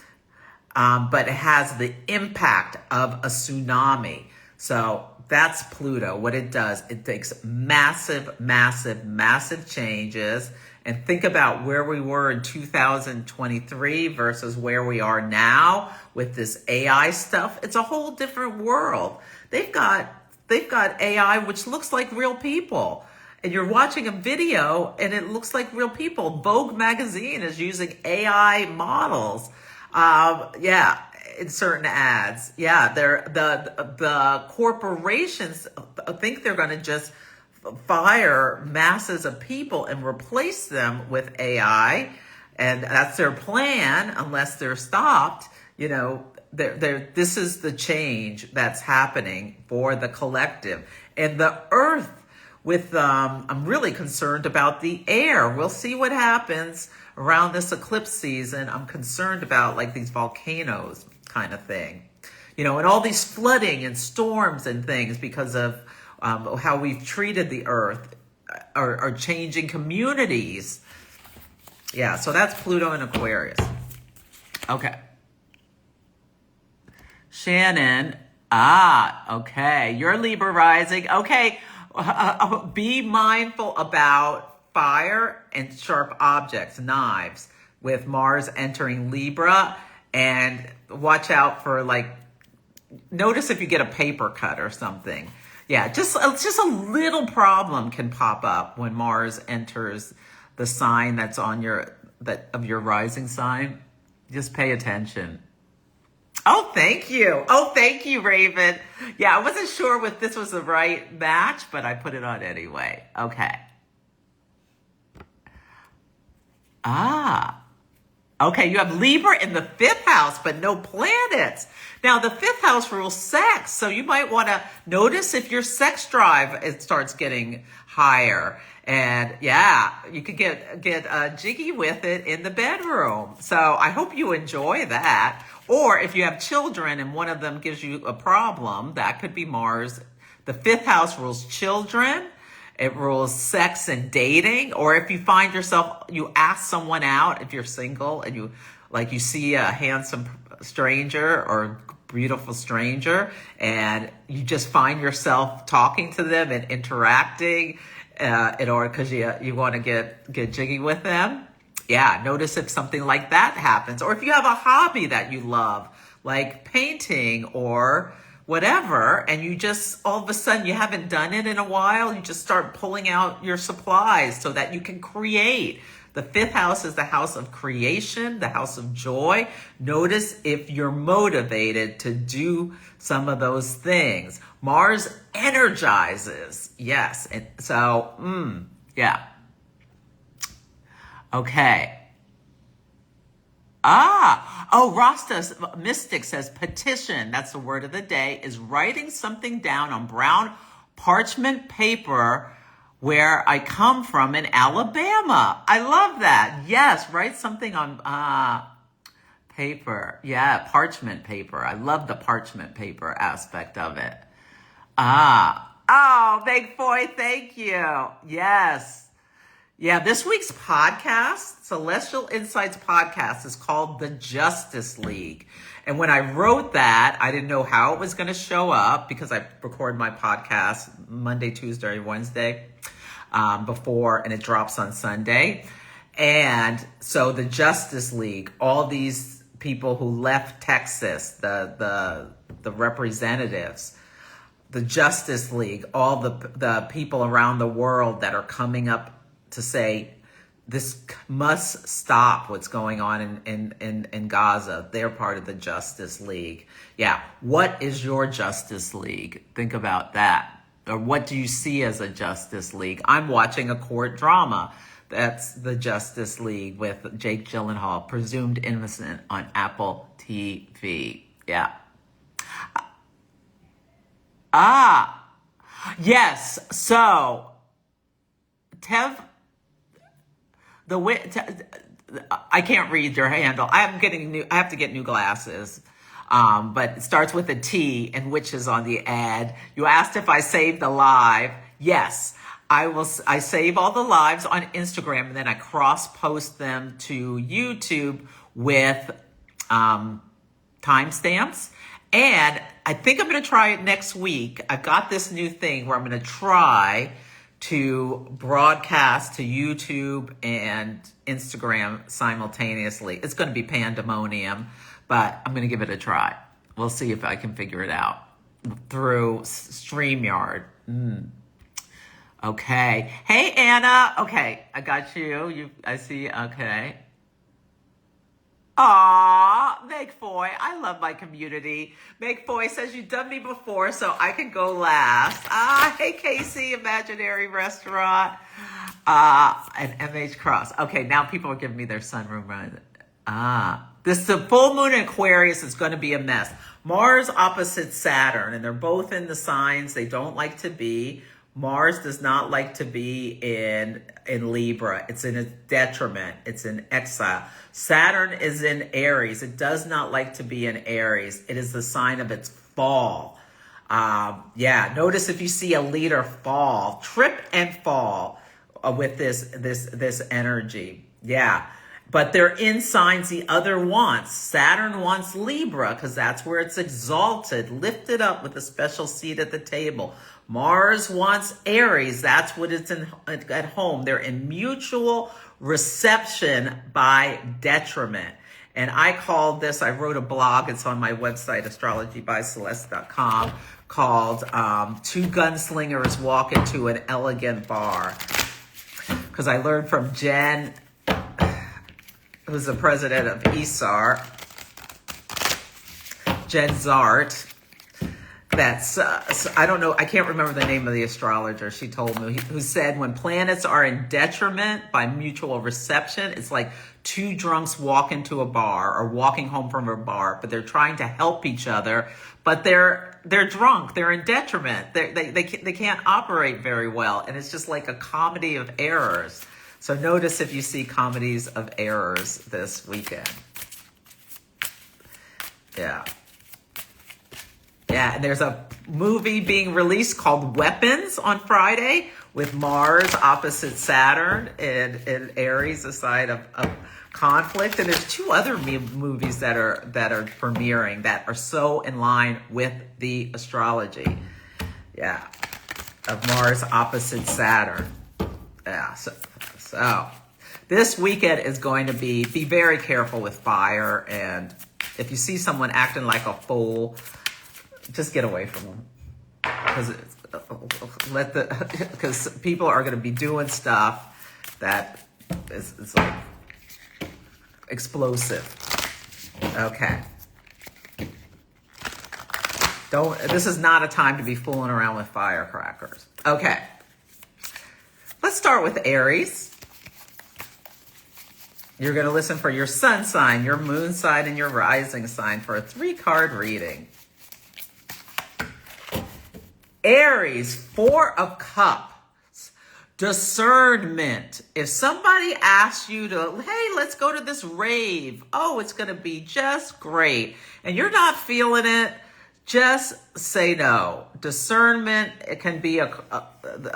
But it has the impact of a tsunami. So that's Pluto. What it does, it takes massive, massive, massive changes. And think about where we were in 2023 versus where we are now with this AI stuff. It's a whole different world. They've got AI which looks like real people. And you're watching a video and it looks like real people. Vogue magazine is using AI models. In certain ads. Yeah, the corporations think they're going to just fire masses of people and replace them with AI, and that's their plan unless they're stopped. This is the change that's happening for the collective and the Earth. I'm really concerned about the air. We'll see what happens around this eclipse season. I'm concerned about like these volcanoes kind of thing, and all these flooding and storms and things because of how we've treated the Earth are changing communities. Yeah, so that's Pluto and Aquarius. Okay. Shannon. Okay. You're Libra rising. Okay. Be mindful about fire and sharp objects, knives, with Mars entering Libra, and watch out for notice if you get a paper cut or something. Yeah, just a little problem can pop up when Mars enters the sign that's on of your rising sign. Just pay attention. Oh, thank you. Oh, thank you, Raven. Yeah, I wasn't sure if this was the right match, but I put it on anyway. Okay. Okay, you have Libra in the 5th house, but no planets. Now, the 5th house rules sex, so you might want to notice if your sex drive starts getting higher. And yeah, you could get jiggy with it in the bedroom. So I hope you enjoy that. Or if you have children and one of them gives you a problem, that could be Mars. The 5th house rules children. It rules sex and dating. Or if you find yourself, you ask someone out, if you're single and you see a handsome stranger or beautiful stranger and you just find yourself talking to them and interacting in order because you want to get jiggy with them. Yeah, notice if something like that happens. Or if you have a hobby that you love, like painting or whatever, and you just, all of a sudden, you haven't done it in a while, you just start pulling out your supplies so that you can create. The 5th house is the house of creation, the house of joy. Notice if you're motivated to do some of those things. Mars energizes. Yes. And so, Yeah. Okay. Rasta's Mystic says petition, that's the word of the day, is writing something down on brown parchment paper where I come from in Alabama. I love that. Yes, write something on paper. Yeah, parchment paper. I love the parchment paper aspect of it. Big boy, thank you. Yes. Yeah, this week's podcast, Celestial Insights podcast, is called The Justice League. And when I wrote that, I didn't know how it was going to show up because I record my podcast Monday, Tuesday, Wednesday before, and it drops on Sunday. And so the Justice League, all these people who left Texas, the representatives, the Justice League, all the people around the world that are coming up to say this must stop what's going on in Gaza. They're part of the Justice League. Yeah. What is your Justice League? Think about that. Or what do you see as a Justice League? I'm watching a court drama. That's the Justice League with Jake Gyllenhaal, presumed innocent, on Apple TV. Yeah. Yes. So, I can't read your handle. I have to get new glasses. But it starts with a T, and which is on the ad. You asked if I saved the live. Yes, I will. I save all the lives on Instagram, and then I cross post them to YouTube with timestamps. And I think I'm going to try it next week. I've got this new thing where I'm going to try to broadcast to YouTube and Instagram simultaneously. It's going to be pandemonium, but I'm going to give it a try. We'll see if I can figure it out through StreamYard. Okay. Hey, Anna. Okay, I got you. I see. Okay. Aw, Meg Foy. I love my community. Meg Foy says you've done me before, so I can go last. Hey, Casey, Imaginary Restaurant. And MH Cross. Okay, now people are giving me their sunroom run. The full moon in Aquarius is going to be a mess. Mars opposite Saturn, and they're both in the signs they don't like to be. Mars does not like to be in Libra. It's in a detriment. It's in exile. Saturn is in Aries. It does not like to be in Aries. It is the sign of its fall. Notice if you see a leader fall, trip and fall with this energy. Yeah. But they're in signs the other wants. Saturn wants Libra because that's where it's exalted, lifted up with a special seat at the table. Mars wants Aries. That's what it's at home. They're in mutual reception by detriment. And I called this, I wrote a blog, it's on my website, astrologybyceleste.com, called Two Gunslingers Walk Into an Elegant Bar. Because I learned from Jen, who's the president of ESAR, Jen Zart. That's, I don't know, I can't remember the name of the astrologer. She told me, who said when planets are in detriment by mutual reception, it's like two drunks walk into a bar or walking home from a bar, but they're trying to help each other, but they're drunk, they're in detriment. They can't operate very well. And it's just like a comedy of errors. So notice if you see comedies of errors this weekend. Yeah. Yeah, and there's a movie being released called Weapons on Friday with Mars opposite Saturn and Aries, a side of conflict. And there's two other movies that are premiering that are so in line with the astrology. Yeah, of Mars opposite Saturn. Yeah, so this weekend is going to be very careful with fire. And if you see someone acting like a fool, just get away from them, because people are going to be doing stuff that is like explosive. Okay. This is not a time to be fooling around with firecrackers. Okay. Let's start with Aries. You're going to listen for your sun sign, your moon sign, and your rising sign for a 3-card reading. Aries, 4 of Cups, discernment. If somebody asks you to, hey, let's go to this rave. Oh, it's going to be just great. And you're not feeling it, just say no. Discernment, it can be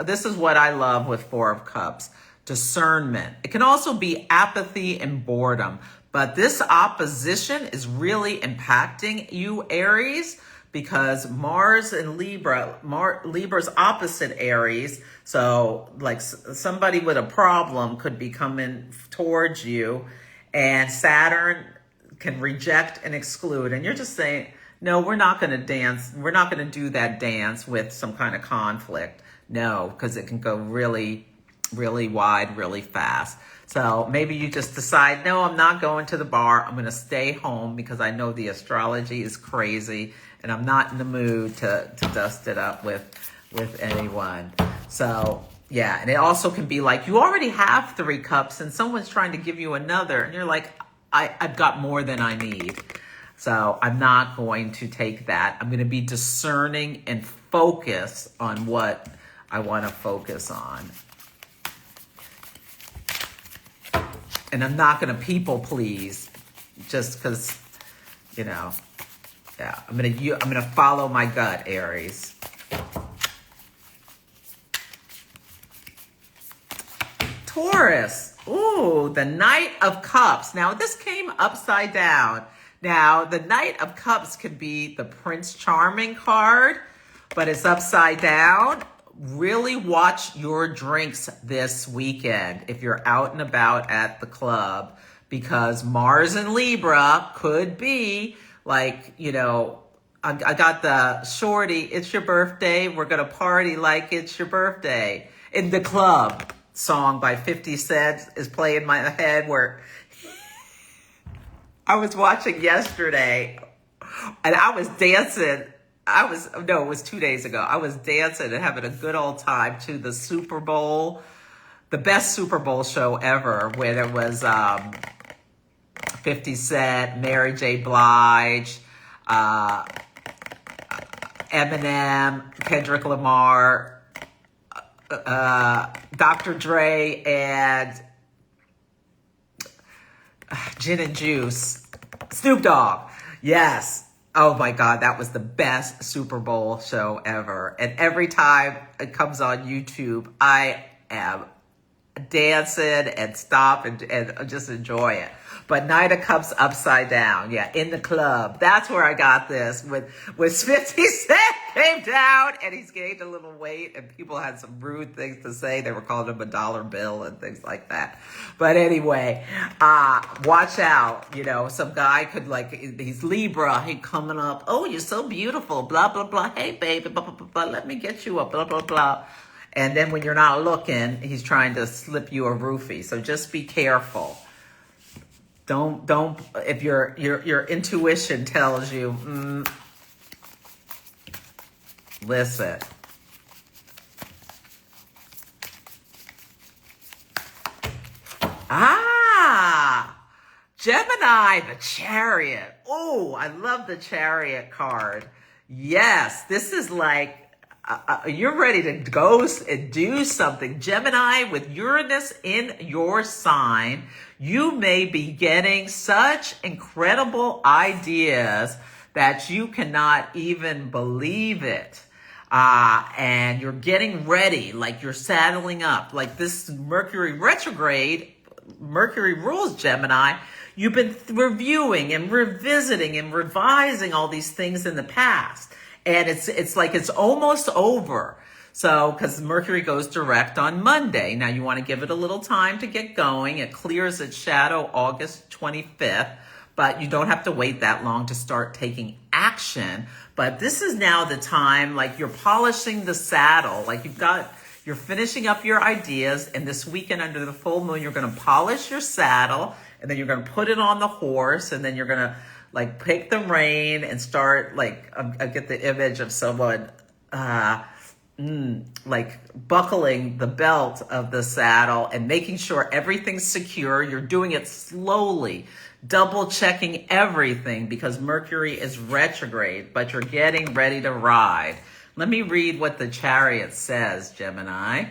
this is what I love with 4 of Cups. Discernment. It can also be apathy and boredom, but this opposition is really impacting you, Aries, because Mars and Libra's opposite Aries. So like somebody with a problem could be coming towards you, and Saturn can reject and exclude. And you're just saying, no, we're not going to dance. We're not going to do that dance with some kind of conflict. No, because it can go really wide, really fast. So maybe you just decide, no, I'm not going to the bar. I'm going to stay home because I know the astrology is crazy and I'm not in the mood to dust it up with anyone. So yeah, and it also can be like you already have 3 cups and someone's trying to give you another and you're like, I've got more than I need. So I'm not going to take that. I'm going to be discerning and focus on what I want to focus on. And I'm not going to people please just because, yeah, I'm going to follow my gut, Aries. Taurus. Ooh, the Knight of Cups. Now, this came upside down. Now, the Knight of Cups could be the Prince Charming card, but it's upside down. Really watch your drinks this weekend if you're out and about at the club, because Mars and Libra could be like, I got the shorty, it's your birthday, we're going to party like it's your birthday. In the club song by 50 Cent is playing in my head where I was watching yesterday and I was dancing. It was 2 days ago. I was dancing and having a good old time to the Super Bowl, the best Super Bowl show ever, where there was 50 Cent, Mary J. Blige, Eminem, Kendrick Lamar, Dr. Dre, and Gin and Juice, Snoop Dogg. Yes. Oh my God, that was the best Super Bowl show ever. And every time it comes on YouTube, I am dancing and stop and just enjoy it. But Knight of Cups upside down. Yeah, in the club. That's where I got this. When 50 Cent came down and he's gained a little weight and people had some rude things to say. They were calling him a dollar bill and things like that. But anyway, watch out. Some guy could he's Libra. He coming up. Oh, you're so beautiful. Blah, blah, blah. Hey, baby. Blah, blah, blah, blah. Let me get you up. Blah, blah, blah. And then when you're not looking, he's trying to slip you a roofie. So just be careful. Don't, if your intuition tells you, listen. Gemini, the Chariot. Oh, I love the Chariot card. Yes, this is like, you're ready to go and do something. Gemini, with Uranus in your sign, you may be getting such incredible ideas that you cannot even believe it. And you're getting ready, like you're saddling up. Like this Mercury retrograde, Mercury rules Gemini. You've been reviewing and revisiting and revising all these things in the past. And it's like it's almost over. So, because Mercury goes direct on Monday. Now, you want to give it a little time to get going. It clears its shadow August 25th, but you don't have to wait that long to start taking action. But this is now the time, like you're polishing the saddle. Like you're finishing up your ideas. And this weekend under the full moon, you're going to polish your saddle. And then you're going to put it on the horse. And then you're going to pick the rein and start I get the image of someone, like buckling the belt of the saddle and making sure everything's secure. You're doing it slowly, double checking everything because Mercury is retrograde, but you're getting ready to ride. Let me read what the Chariot says, Gemini.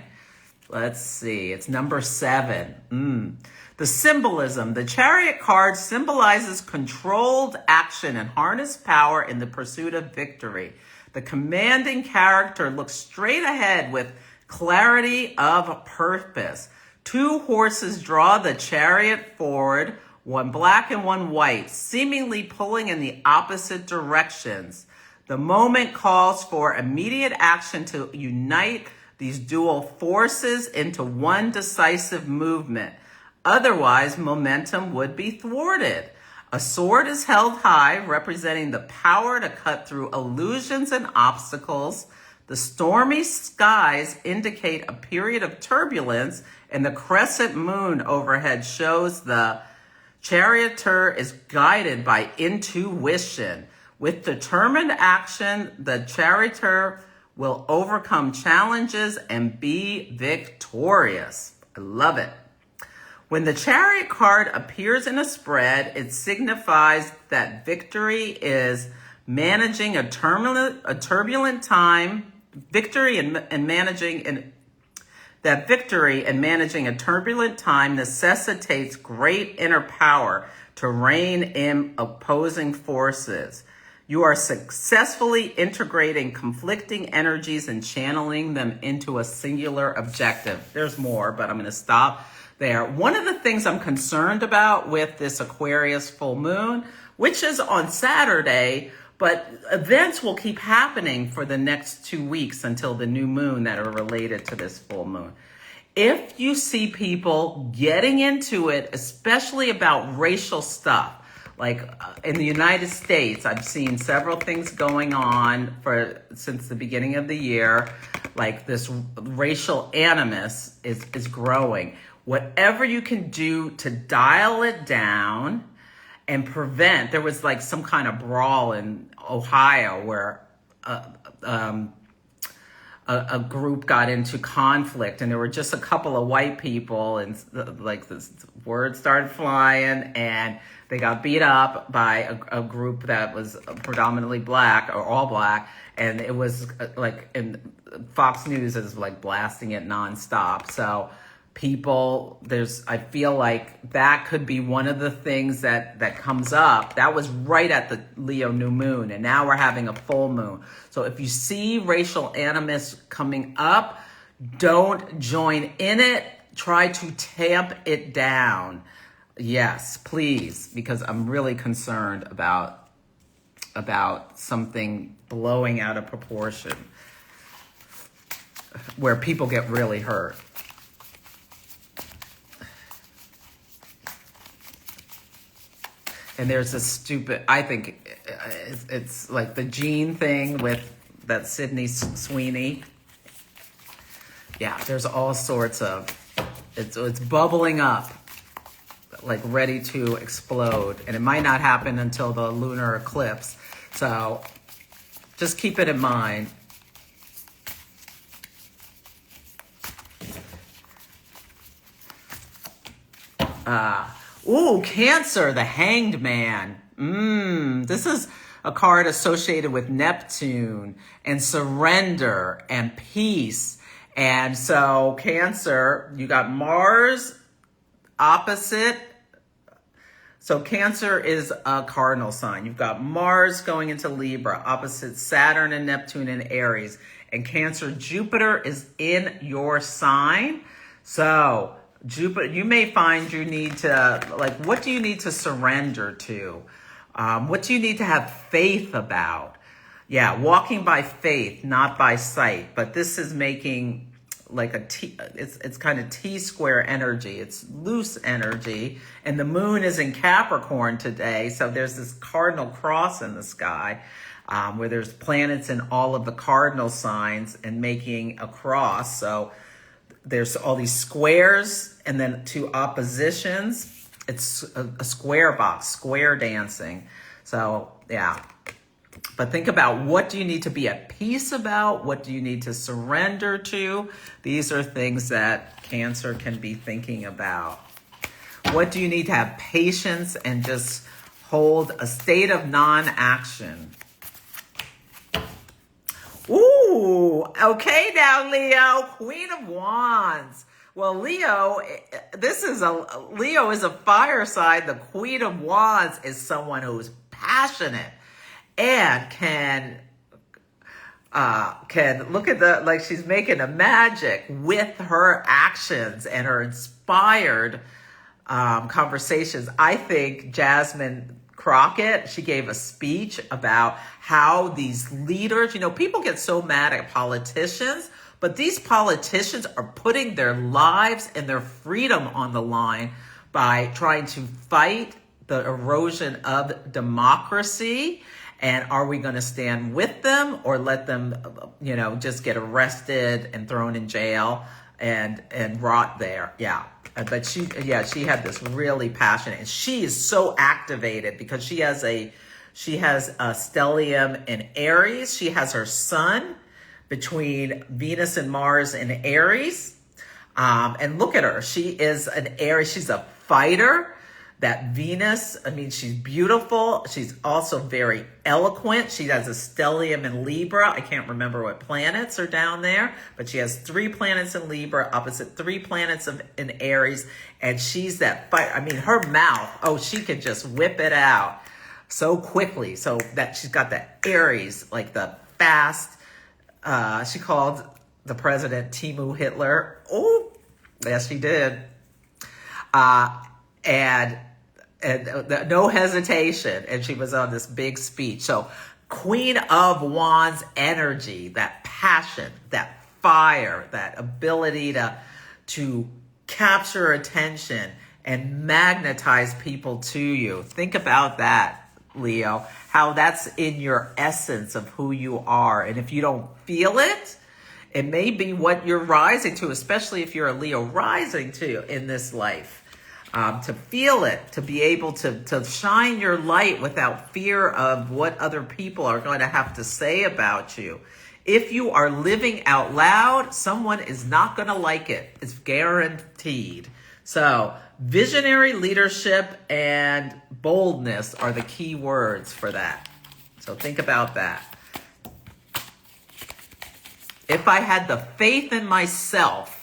Let's see. It's number 7. The symbolism. The Chariot card symbolizes controlled action and harnessed power in the pursuit of victory. The commanding character looks straight ahead with clarity of purpose. 2 horses draw the chariot forward, one black and one white, seemingly pulling in the opposite directions. The moment calls for immediate action to unite these dual forces into one decisive movement. Otherwise, momentum would be thwarted. A sword is held high, representing the power to cut through illusions and obstacles. The stormy skies indicate a period of turbulence, and the crescent moon overhead shows the charioteer is guided by intuition. With determined action, the charioteer will overcome challenges and be victorious. I love it. When the Chariot card appears in a spread, it signifies that victory is managing a turbulent time. Victory and managing a turbulent time necessitates great inner power to rein in opposing forces. You are successfully integrating conflicting energies and channeling them into a singular objective. There's more, but I'm going to stop there. One of the things I'm concerned about with this Aquarius full moon, which is on Saturday, but events will keep happening for the next 2 weeks until the new moon that are related to this full moon. If you see people getting into it, especially about racial stuff, like in the United States, I've seen several things going on since the beginning of the year, like this racial animus is growing. Whatever you can do to dial it down and prevent. There was like some kind of brawl in Ohio where a group got into conflict, and there were just a couple of white people, and like this word started flying, and they got beat up by a group that was predominantly black or all black, and it was like, and Fox News is like blasting it nonstop. So I feel like that could be one of the things that comes up. That was right at the Leo new moon, and now we're having a full moon. So if you see racial animus coming up, don't join in it. Try to tamp it down. Yes, please, because I'm really concerned about something blowing out of proportion where people get really hurt. And there's this stupid, I think it's like the gene thing with that Sydney Sweeney. Yeah, there's all sorts of, it's bubbling up, like ready to explode. And it might not happen until the lunar eclipse. So just keep it in mind. Ooh, Cancer, the Hanged Man. This is a card associated with Neptune and surrender and peace. And so Cancer, you got Mars opposite. So Cancer is a cardinal sign. You've got Mars going into Libra, opposite Saturn and Neptune in Aries. And Cancer, Jupiter is in your sign. So Jupiter, you may find you need to, like, what do you need to surrender to? What do you need to have faith about? Yeah, walking by faith, not by sight. But this is making like a T, it's kind of T-square energy. It's loose energy. And the moon is in Capricorn today. So there's this cardinal cross in the sky where there's planets in all of the cardinal signs and making a cross. So there's all these squares and then 2 oppositions. It's a square box, square dancing. So, yeah. But think about, what do you need to be at peace about? What do you need to surrender to? These are things that Cancer can be thinking about. What do you need to have patience and just hold a state of non-action? Ooh, okay now, Leo, Queen of Wands. Well, Leo is a fire sign. The Queen of Wands is someone who's passionate and can look at like she's making a magic with her actions and her inspired conversations. I think Jasmine Crockett, she gave a speech about how these leaders, people get so mad at politicians, but these politicians are putting their lives and their freedom on the line by trying to fight the erosion of democracy. And are we going to stand with them or let them, just get arrested and thrown in jail and rot there? Yeah. But she had this really passionate, and she is so activated because she has a stellium in Aries. She has her sun between Venus and Mars in Aries. And look at her. She is an Aries. She's a fighter. That Venus, she's beautiful. She's also very eloquent. She has a stellium in Libra. I can't remember what planets are down there, but she has 3 planets in Libra, opposite 3 planets in Aries. And she's that fight. Her mouth, she could just whip it out so quickly. So that she's got that Aries, like the fast. She called the president Timu Hitler. Oh, yes, she did. And no hesitation. And she was on this big speech. So Queen of Wands energy, that passion, that fire, that ability to capture attention and magnetize people to you. Think about that, Leo, how that's in your essence of who you are. And if you don't feel it, it may be what you're rising to, especially if you're a Leo rising to in this life. To feel it, to be able to shine your light without fear of what other people are going to have to say about you. If you are living out loud, someone is not going to like it. It's guaranteed. So visionary leadership and boldness are the key words for that. So think about that. If I had the faith in myself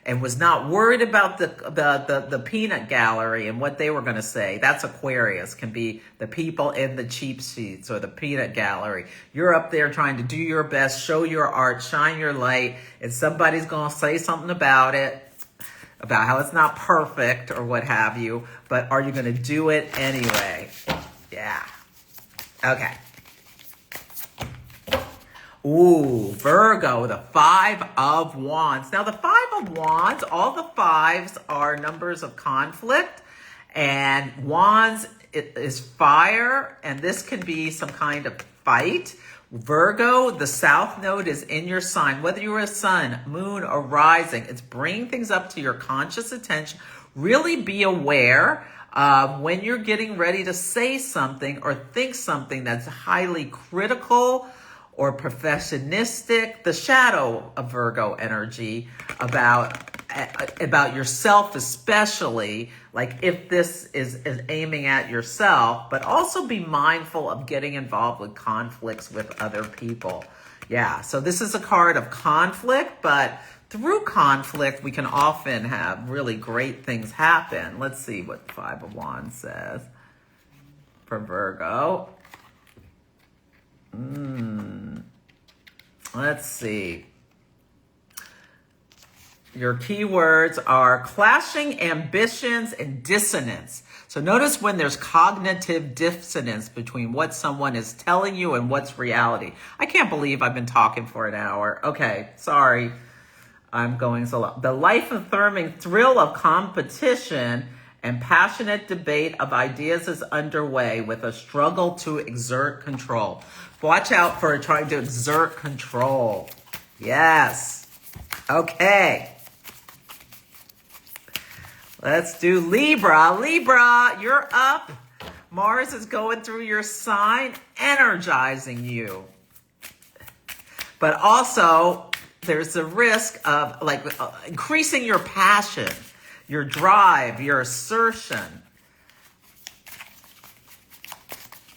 and was not worried about the peanut gallery and what they were going to say. That's Aquarius, can be the people in the cheap seats or the peanut gallery. You're up there trying to do your best, show your art, shine your light, and somebody's going to say something about it, about how it's not perfect or what have you, but are you going to do it anyway? Yeah. Okay. Ooh, Virgo, the 5 of Wands. Now, the 5 of Wands, all the 5s are numbers of conflict, and Wands is fire, and this can be some kind of fight. Virgo, the South Node is in your sign. Whether you're a sun, moon, or rising, it's bringing things up to your conscious attention. Really be aware when you're getting ready to say something or think something that's highly critical or perfectionistic, the shadow of Virgo energy about yourself especially, like if this is aiming at yourself, but also be mindful of getting involved with conflicts with other people. Yeah, so this is a card of conflict, but through conflict, we can often have really great things happen. Let's see what 5 of Wands says for Virgo. Let's see. Your keywords are clashing ambitions and dissonance. So notice when there's cognitive dissonance between what someone is telling you and what's reality. I can't believe I've been talking for an hour. Okay, sorry. I'm going so long. The life-affirming thrill of competition and passionate debate of ideas is underway with a struggle to exert control. Watch out for trying to exert control. Yes. Okay. Let's do Libra. Libra, you're up. Mars is going through your sign, energizing you. But also, there's the risk of increasing your passion, your drive, your assertion.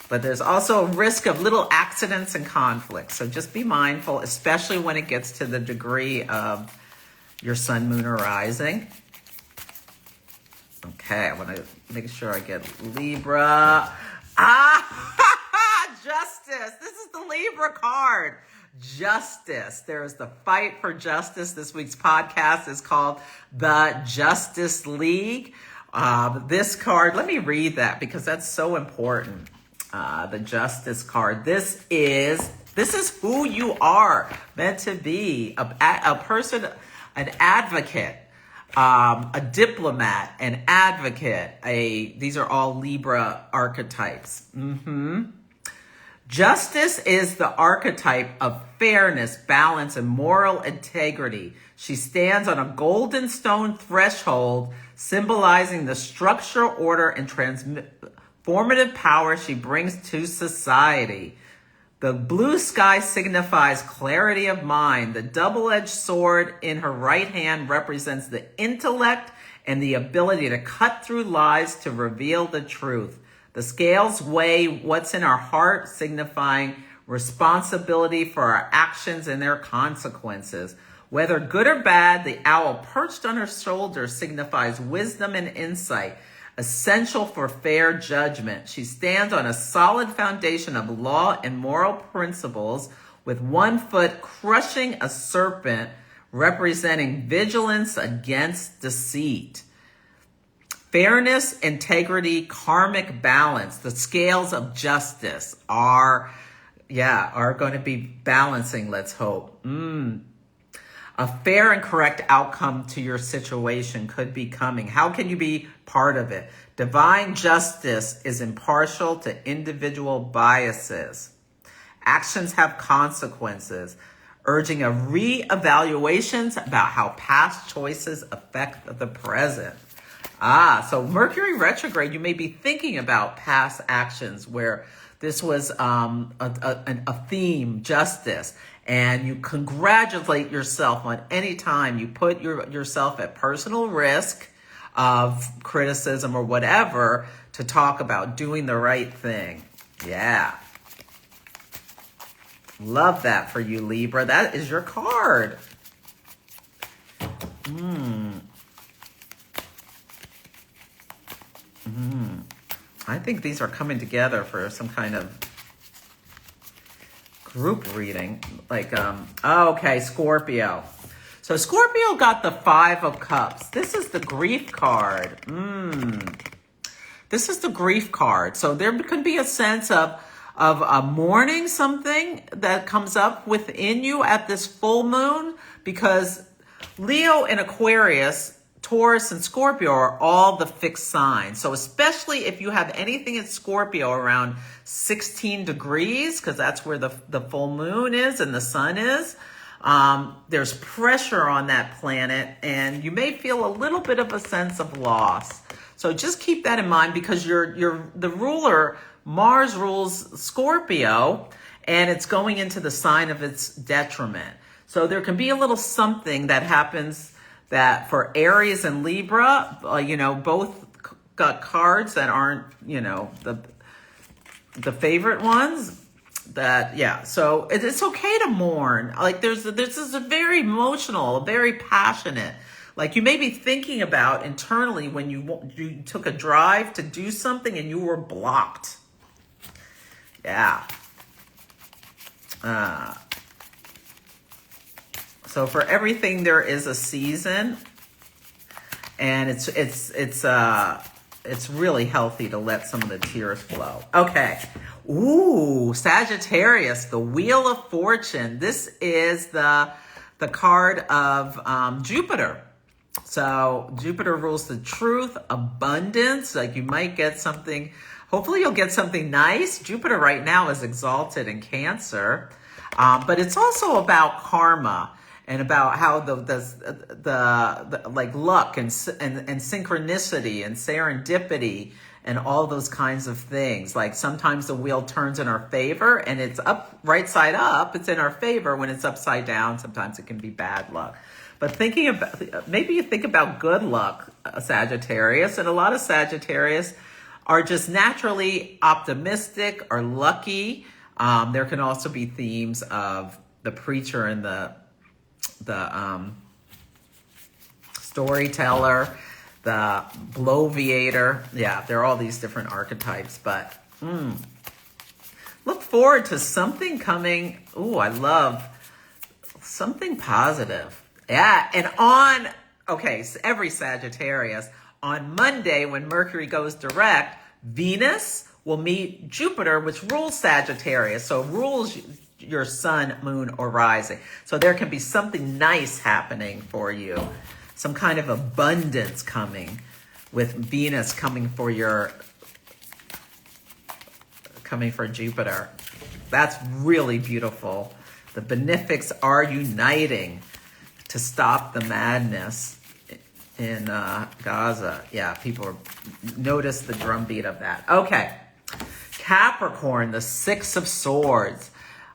But there's also a risk of little accidents and conflicts. So just be mindful, especially when it gets to the degree of your sun, moon, or rising. Okay, I want to make sure I get Libra. Justice. This is the Libra card. Justice. There is the fight for justice. This week's podcast is called The Justice League. This card, let me read that because that's so important. The Justice card. This is who you are meant to be. A person, an advocate. A diplomat, an advocate, these are all Libra archetypes. Justice is the archetype of fairness, balance, and moral integrity. She stands on a golden stone threshold, symbolizing the structural order and transformative power she brings to society. The blue sky signifies clarity of mind. The double-edged sword in her right hand represents the intellect and the ability to cut through lies to reveal the truth. The scales weigh what's in our heart, signifying responsibility for our actions and their consequences. Whether good or bad, the owl perched on her shoulder signifies wisdom and insight, essential for fair judgment. She stands on a solid foundation of law and moral principles, with one foot crushing a serpent, representing vigilance against deceit. Fairness, integrity, karmic balance, the scales of justice are going to be balancing, let's hope. A fair and correct outcome to your situation could be coming. How can you be part of it? Divine justice is impartial to individual biases. Actions have consequences, urging a re-evaluations about how past choices affect the present. So Mercury retrograde, you may be thinking about past actions where this was a theme, justice. And you congratulate yourself on any time you put yourself at personal risk of criticism or whatever to talk about doing the right thing. Yeah. Love that for you, Libra. That is your card. I think these are coming together for some kind of group reading, okay, Scorpio. So Scorpio got the 5 of Cups. This is the grief card. This is the grief card. So there could be a sense of mourning something that comes up within you at this full moon, because Leo and Aquarius, Taurus and Scorpio are all the fixed signs. So especially if you have anything in Scorpio around 16 degrees, because that's where the full moon is and the sun is, there's pressure on that planet, and you may feel a little bit of a sense of loss. So just keep that in mind, because the ruler, Mars, rules Scorpio, and it's going into the sign of its detriment. So there can be a little something that happens that for Aries and Libra, both got cards that aren't, the favorite ones. So it's okay to mourn. This is a very emotional, very passionate. You may be thinking about internally when you took a drive to do something and you were blocked. Yeah. So for everything there is a season, and it's really healthy to let some of the tears flow. Okay. Ooh, Sagittarius, the Wheel of Fortune. This is the card of Jupiter. So Jupiter rules the truth, abundance. You might get something. Hopefully you'll get something nice. Jupiter right now is exalted in Cancer, but it's also about karma. And about how the luck and synchronicity and serendipity and all those kinds of things. Like sometimes the wheel turns in our favor and it's up, right side up, it's in our favor. When it's upside down, sometimes it can be bad luck. But thinking about, maybe you think about good luck, Sagittarius, and a lot of Sagittarius are just naturally optimistic or lucky. There can also be themes of the preacher and the storyteller, the bloviator. Yeah, there are all these different archetypes, but look forward to something coming. Ooh, I love something positive. Yeah, and so every Sagittarius, on Monday when Mercury goes direct, Venus will meet Jupiter, which rules Sagittarius, so rules your sun, moon, or rising. So there can be something nice happening for you, some kind of abundance coming with Venus coming for Jupiter. That's really beautiful. The benefics are uniting to stop the madness in Gaza. Yeah, people notice the drumbeat of that. Okay, Capricorn, the Six of Swords.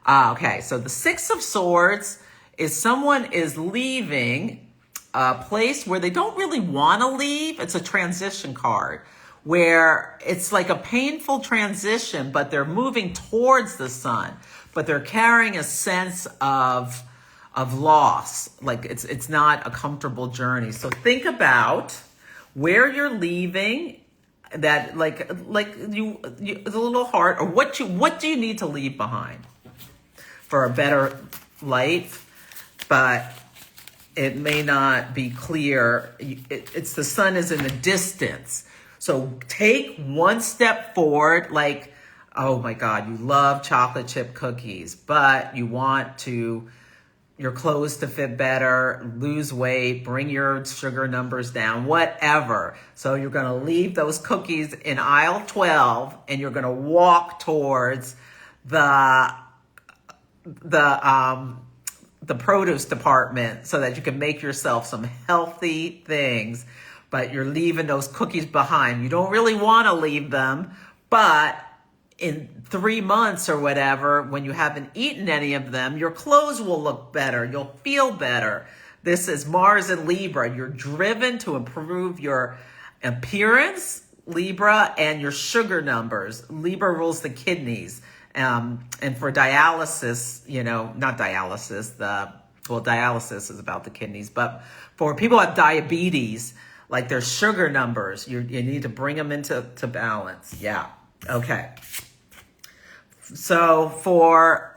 Okay, so the Six of Swords is someone is leaving a place where they don't really want to leave. It's a transition card where it's like a painful transition, but they're moving towards the sun, but they're carrying a sense of loss. Like it's not a comfortable journey. So think about where you're leaving, that like you it's a little hard, or what do you need to leave behind for a better life, but it may not be clear. It's the sun is in the distance. So take one step forward, like, oh my God, you love chocolate chip cookies, but you want your clothes to fit better, lose weight, bring your sugar numbers down, whatever. So you're going to leave those cookies in aisle 12 and you're going to walk towards the produce department so that you can make yourself some healthy things, but you're leaving those cookies behind. You don't really want to leave them, but in 3 months or whatever, when you haven't eaten any of them, your clothes will look better. You'll feel better. This is Mars and Libra. You're driven to improve your appearance, Libra, and your sugar numbers. Libra rules the kidneys. And for dialysis, not dialysis, dialysis is about the kidneys, but for people who have diabetes, like their sugar numbers, you need to bring them into balance. Yeah. Okay. So for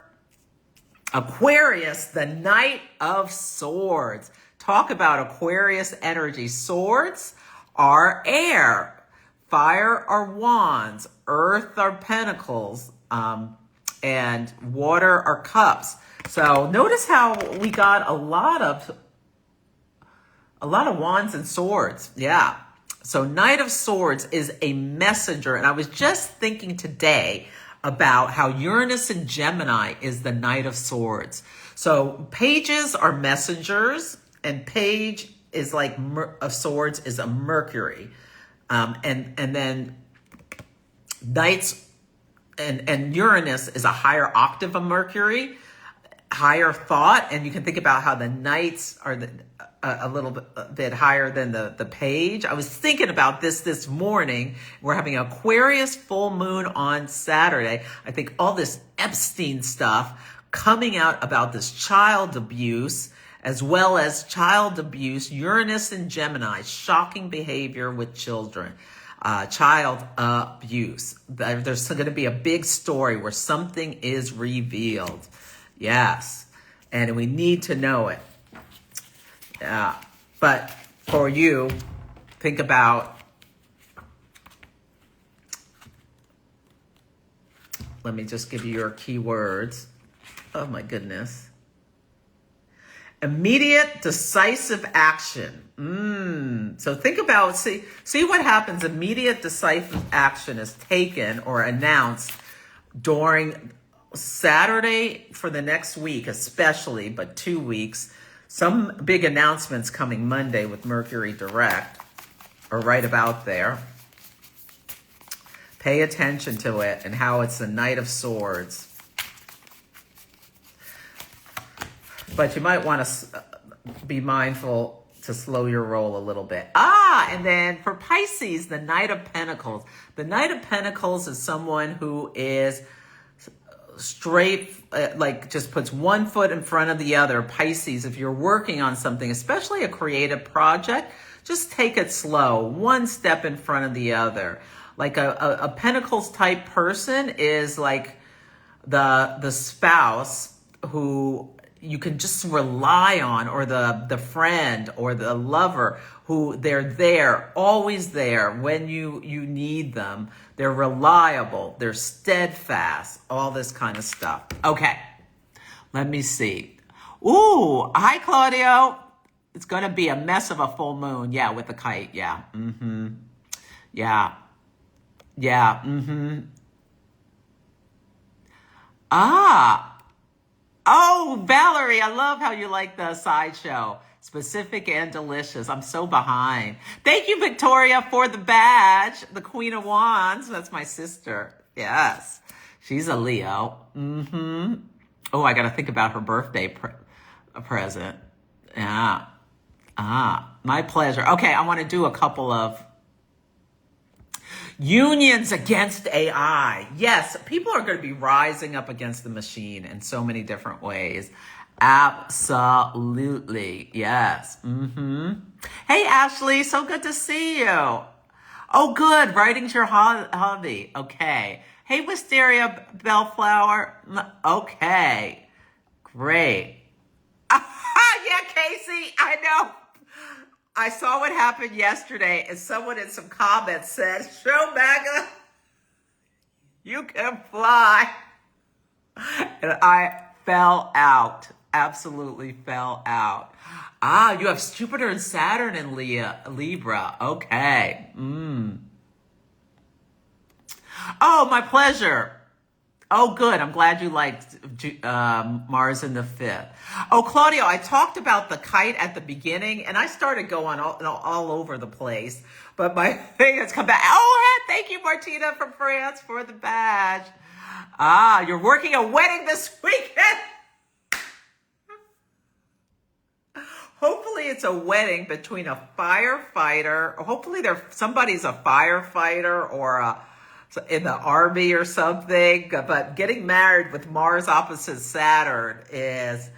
Aquarius, the Knight of Swords. Talk about Aquarius energy. Swords are air. Fire are wands. Earth are pentacles. And water are cups. So notice how we got a lot of wands and swords. Yeah. So Knight of Swords is a messenger. And I was just thinking today about how Uranus and Gemini is the Knight of Swords. So pages are messengers, and page is like of swords is a Mercury. And then Knights and Uranus is a higher octave of Mercury, higher thought. And you can think about how the Knights are a little bit higher than the page. I was thinking about this morning. We're having Aquarius full moon on Saturday. I think all this Epstein stuff coming out about this child abuse, as well as child abuse, Uranus and Gemini, shocking behavior with children, child abuse. There's going to be a big story where something is revealed. Yes. And we need to know it. But for you, think about, let me just give you your keywords. Oh my goodness. Immediate decisive action. So think about, see what happens. Immediate decisive action is taken or announced during Saturday for the next week, especially, but 2 weeks. Some big announcements coming Monday with Mercury direct, or right about there. Pay attention to it and how it's the Knight of Swords. But you might want to be mindful to slow your roll a little bit. And then for Pisces, the Knight of Pentacles. The Knight of Pentacles is someone who is straight, like just puts one foot in front of the other. Pisces, if you're working on something, especially a creative project, just take it slow, one step in front of the other. Like a Pentacles type person is like the spouse who you can just rely on, or the friend or the lover who they're there, always there when you need them. They're reliable, they're steadfast, all this kind of stuff. Okay, let me see. Ooh, hi, Claudio. It's going to be a mess of a full moon. Yeah, with the kite. Yeah. Mm-hmm. Yeah. Yeah. Mm-hmm. Oh, Valerie, I love how you like the sideshow. Specific and delicious. I'm so behind. Thank you, Victoria, for the badge. The Queen of Wands. That's my sister. Yes. She's a Leo. Mm-hmm. Oh, I got to think about her birthday present. Yeah. My pleasure. Okay, I want to do a couple of unions against AI. Yes, people are going to be rising up against the machine in so many different ways. Absolutely. Yes. Mm-hmm. Hey, Ashley, so good to see you. Oh, good. Writing's your hobby. Okay. Hey, Wisteria Bellflower. Okay. Great. Yeah, Casey, I know. I saw what happened yesterday, and someone in some comments said, "Show Maga, you can fly." And I fell out. Absolutely fell out. You have Jupiter and Saturn in Libra. Okay. Oh, my pleasure. Oh, good. I'm glad you liked Mars in the 5th. Oh, Claudio, I talked about the kite at the beginning, and I started going all over the place. But my thing has come back. Oh, thank you, Martina, from France, for the badge. You're working a wedding this weekend. Hopefully it's a wedding between a firefighter. Hopefully somebody's a firefighter or in the army or something. But getting married with Mars opposite Saturn is,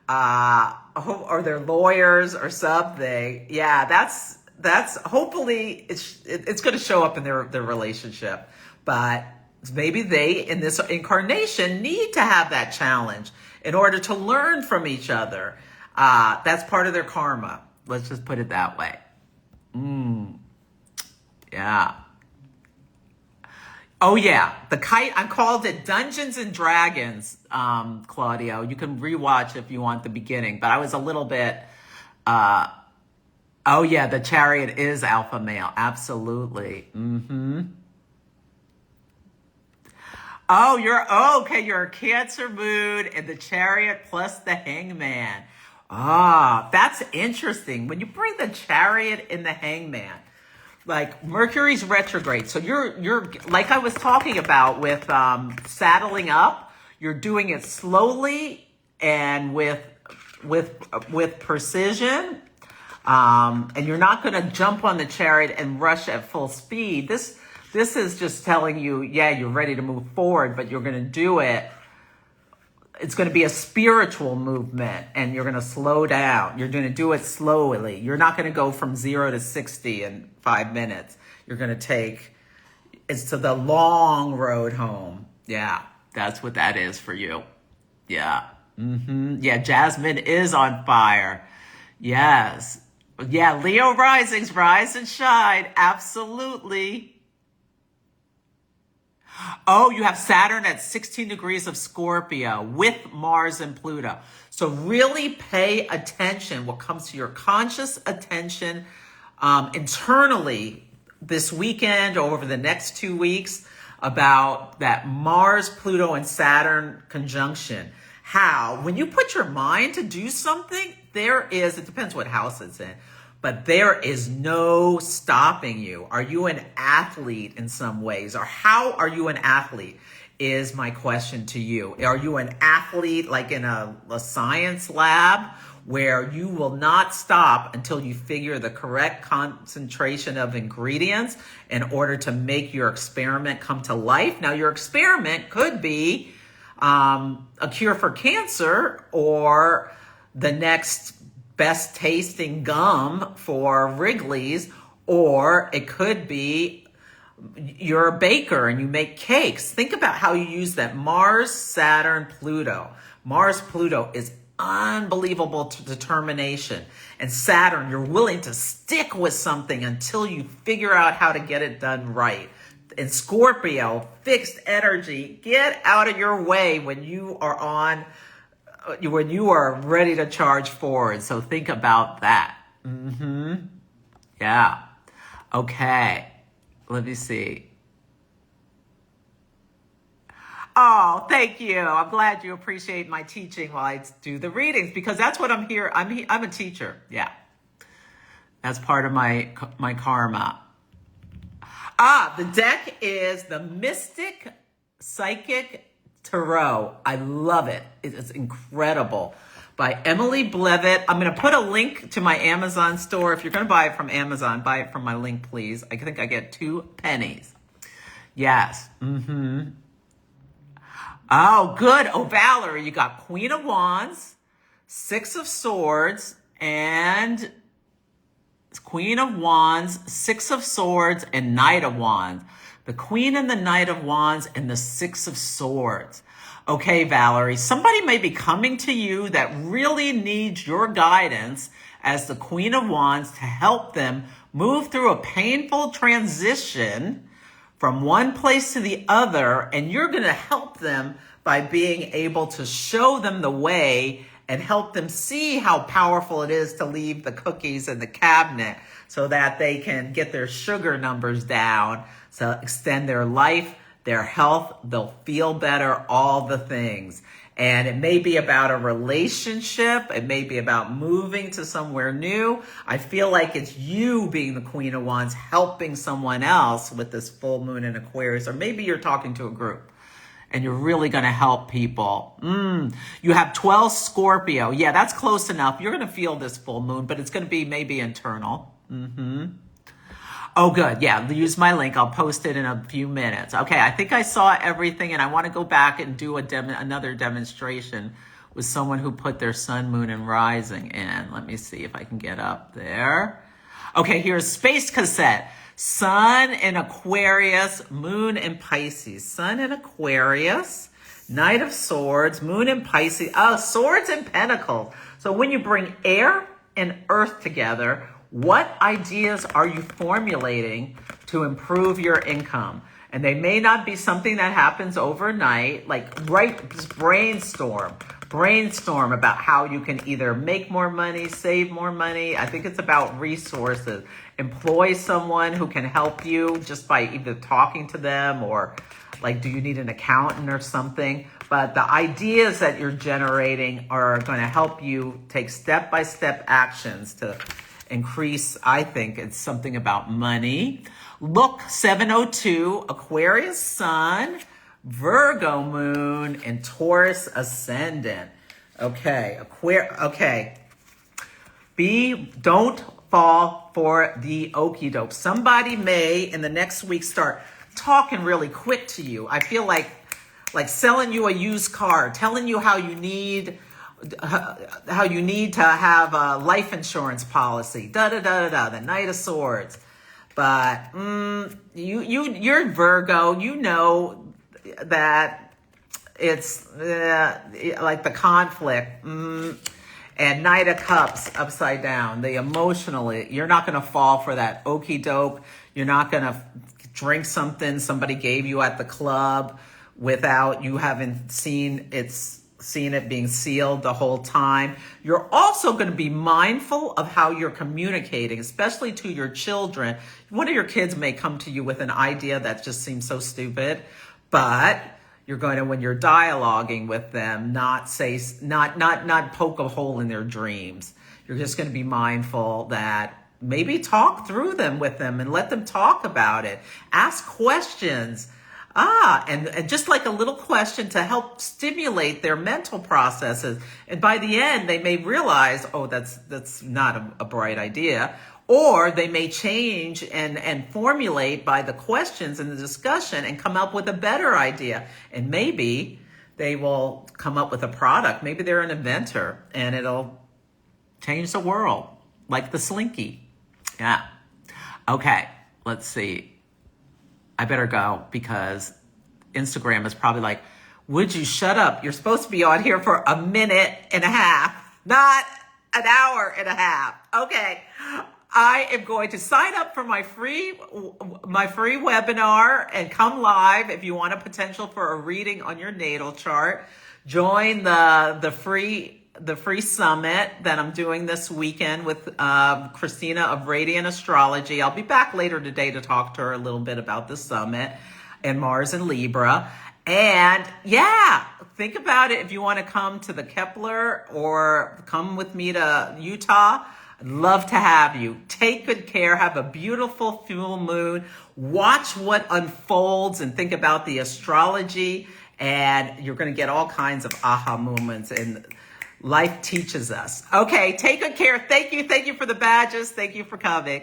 or they're lawyers or something. Yeah, that's hopefully it's going to show up in their relationship. But maybe they, in this incarnation, need to have that challenge in order to learn from each other. That's part of their karma. Let's just put it that way. Yeah. Oh, yeah. The kite, I called it Dungeons and Dragons, Claudio. You can rewatch if you want the beginning. But I was a little bit, oh, yeah, the chariot is alpha male. Absolutely. Mm-hmm. Oh, okay. You're a Cancer moon and the chariot plus the hangman. That's interesting. When you bring the chariot and the hangman, like Mercury's retrograde. So you're like I was talking about with saddling up, you're doing it slowly and with precision. And you're not going to jump on the chariot and rush at full speed. This is just telling you, yeah, you're ready to move forward, but you're going to do it. It's going to be a spiritual movement, and you're going to slow down. You're going to do it slowly. You're not going to go from 0 to 60 in 5 minutes. You're going to it's to the long road home. Yeah, that's what that is for you. Yeah. Mm-hmm. Yeah, Jasmine is on fire. Yes. Yeah, Leo risings, rise and shine. Absolutely. Oh, you have Saturn at 16 degrees of Scorpio with Mars and Pluto. So really pay attention what comes to your conscious attention internally this weekend or over the next 2 weeks about that Mars, Pluto, and Saturn conjunction. How? When you put your mind to do something, it depends what house it's in, but there is no stopping you. Are you an athlete in some ways? Or how are you an athlete is my question to you. Are you an athlete like in a science lab where you will not stop until you figure the correct concentration of ingredients in order to make your experiment come to life? Now, your experiment could be a cure for cancer or the next best tasting gum for Wrigley's, or it could be you're a baker and you make cakes. Think about how you use that. Mars, Saturn, Pluto. Mars, Pluto is unbelievable determination. And Saturn, you're willing to stick with something until you figure out how to get it done right. And Scorpio, fixed energy, get out of your way when you are ready to charge forward. So think about that. Yeah. Okay. Let me see. Oh, thank you. I'm glad you appreciate my teaching while I do the readings, because that's what I'm here. I'm a teacher. Yeah. That's part of my karma. The deck is the Mystic Psychic Tarot. I love it. It is incredible. By Emily Balivet. I'm going to put a link to my Amazon store. If you're going to buy it from Amazon, buy it from my link, please. I think I get 2 pennies. Yes. Oh, good. Oh, Valerie, you got Queen of Wands, 6 of Swords, and Queen of Wands, 6 of Swords, and Knight of Wands. The Queen and the Knight of Wands and the 6 of Swords. Okay, Valerie, somebody may be coming to you that really needs your guidance as the Queen of Wands to help them move through a painful transition from one place to the other, and you're going to help them by being able to show them the way and help them see how powerful it is to leave the cookies in the cabinet so that they can get their sugar numbers down, so extend their life, their health, they'll feel better, all the things. And it may be about a relationship. It may be about moving to somewhere new. I feel like it's you being the Queen of Wands, helping someone else with this full moon in Aquarius. Or maybe you're talking to a group and you're really going to help people. You have 12 Scorpio. Yeah, that's close enough. You're going to feel this full moon, but it's going to be maybe internal. Oh, good. Yeah, use my link. I'll post it in a few minutes. Okay, I think I saw everything, and I want to go back and do another demonstration with someone who put their sun, moon, and rising in. Let me see if I can get up there. Okay, here's Space Cassette. Sun in Aquarius, moon in Pisces. Sun in Aquarius, Knight of Swords, moon in Pisces. Oh, Swords and Pentacles. So when you bring air and earth together, what ideas are you formulating to improve your income? And they may not be something that happens overnight, just brainstorm about how you can either make more money, save more money. I think it's about resources. Employ someone who can help you just by either talking to them or do you need an accountant or something? But the ideas that you're generating are going to help you take step-by-step actions to increase. I think it's something about money. Look, 702, Aquarius Sun, Virgo Moon, and Taurus Ascendant. Okay, don't fall for the okie doke. Somebody may in the next week start talking really quick to you. I feel like selling you a used car, telling you how you need to have a life insurance policy, the Knight of Swords. But you're Virgo, you know that it's like the conflict. And Knight of Cups upside down, the emotionally, you're not going to fall for that okie doke. You're not going to drink something somebody gave you at the club without you having seen it being sealed the whole time. You're also going to be mindful of how you're communicating, especially to your children. One of your kids may come to you with an idea that just seems so stupid, but you're going to, when you're dialoguing with them, not poke a hole in their dreams. You're just going to be mindful that maybe talk through them with them and let them talk about it. Ask questions. And just like a little question to help stimulate their mental processes. And by the end, they may realize, oh, that's not a bright idea. Or they may change and formulate by the questions and the discussion and come up with a better idea. And maybe they will come up with a product. Maybe they're an inventor and it'll change the world, like the Slinky. Yeah. Okay, let's see. I better go because Instagram is probably like, would you shut up? You're supposed to be on here for a minute and a half, not an hour and a half. Okay. I am going to sign up for my free webinar and come live if you want a potential for a reading on your natal chart. Join the free summit that I'm doing this weekend with Christina of Radiant Astrology. I'll be back later today to talk to her a little bit about the summit and Mars and Libra. And yeah, think about it if you want to come to the Kepler or come with me to Utah. I'd love to have you. Take good care. Have a beautiful full moon. Watch what unfolds and think about the astrology. And you're going to get all kinds of aha moments. And life teaches us. Okay, take good care. Thank you. Thank you for the badges. Thank you for coming.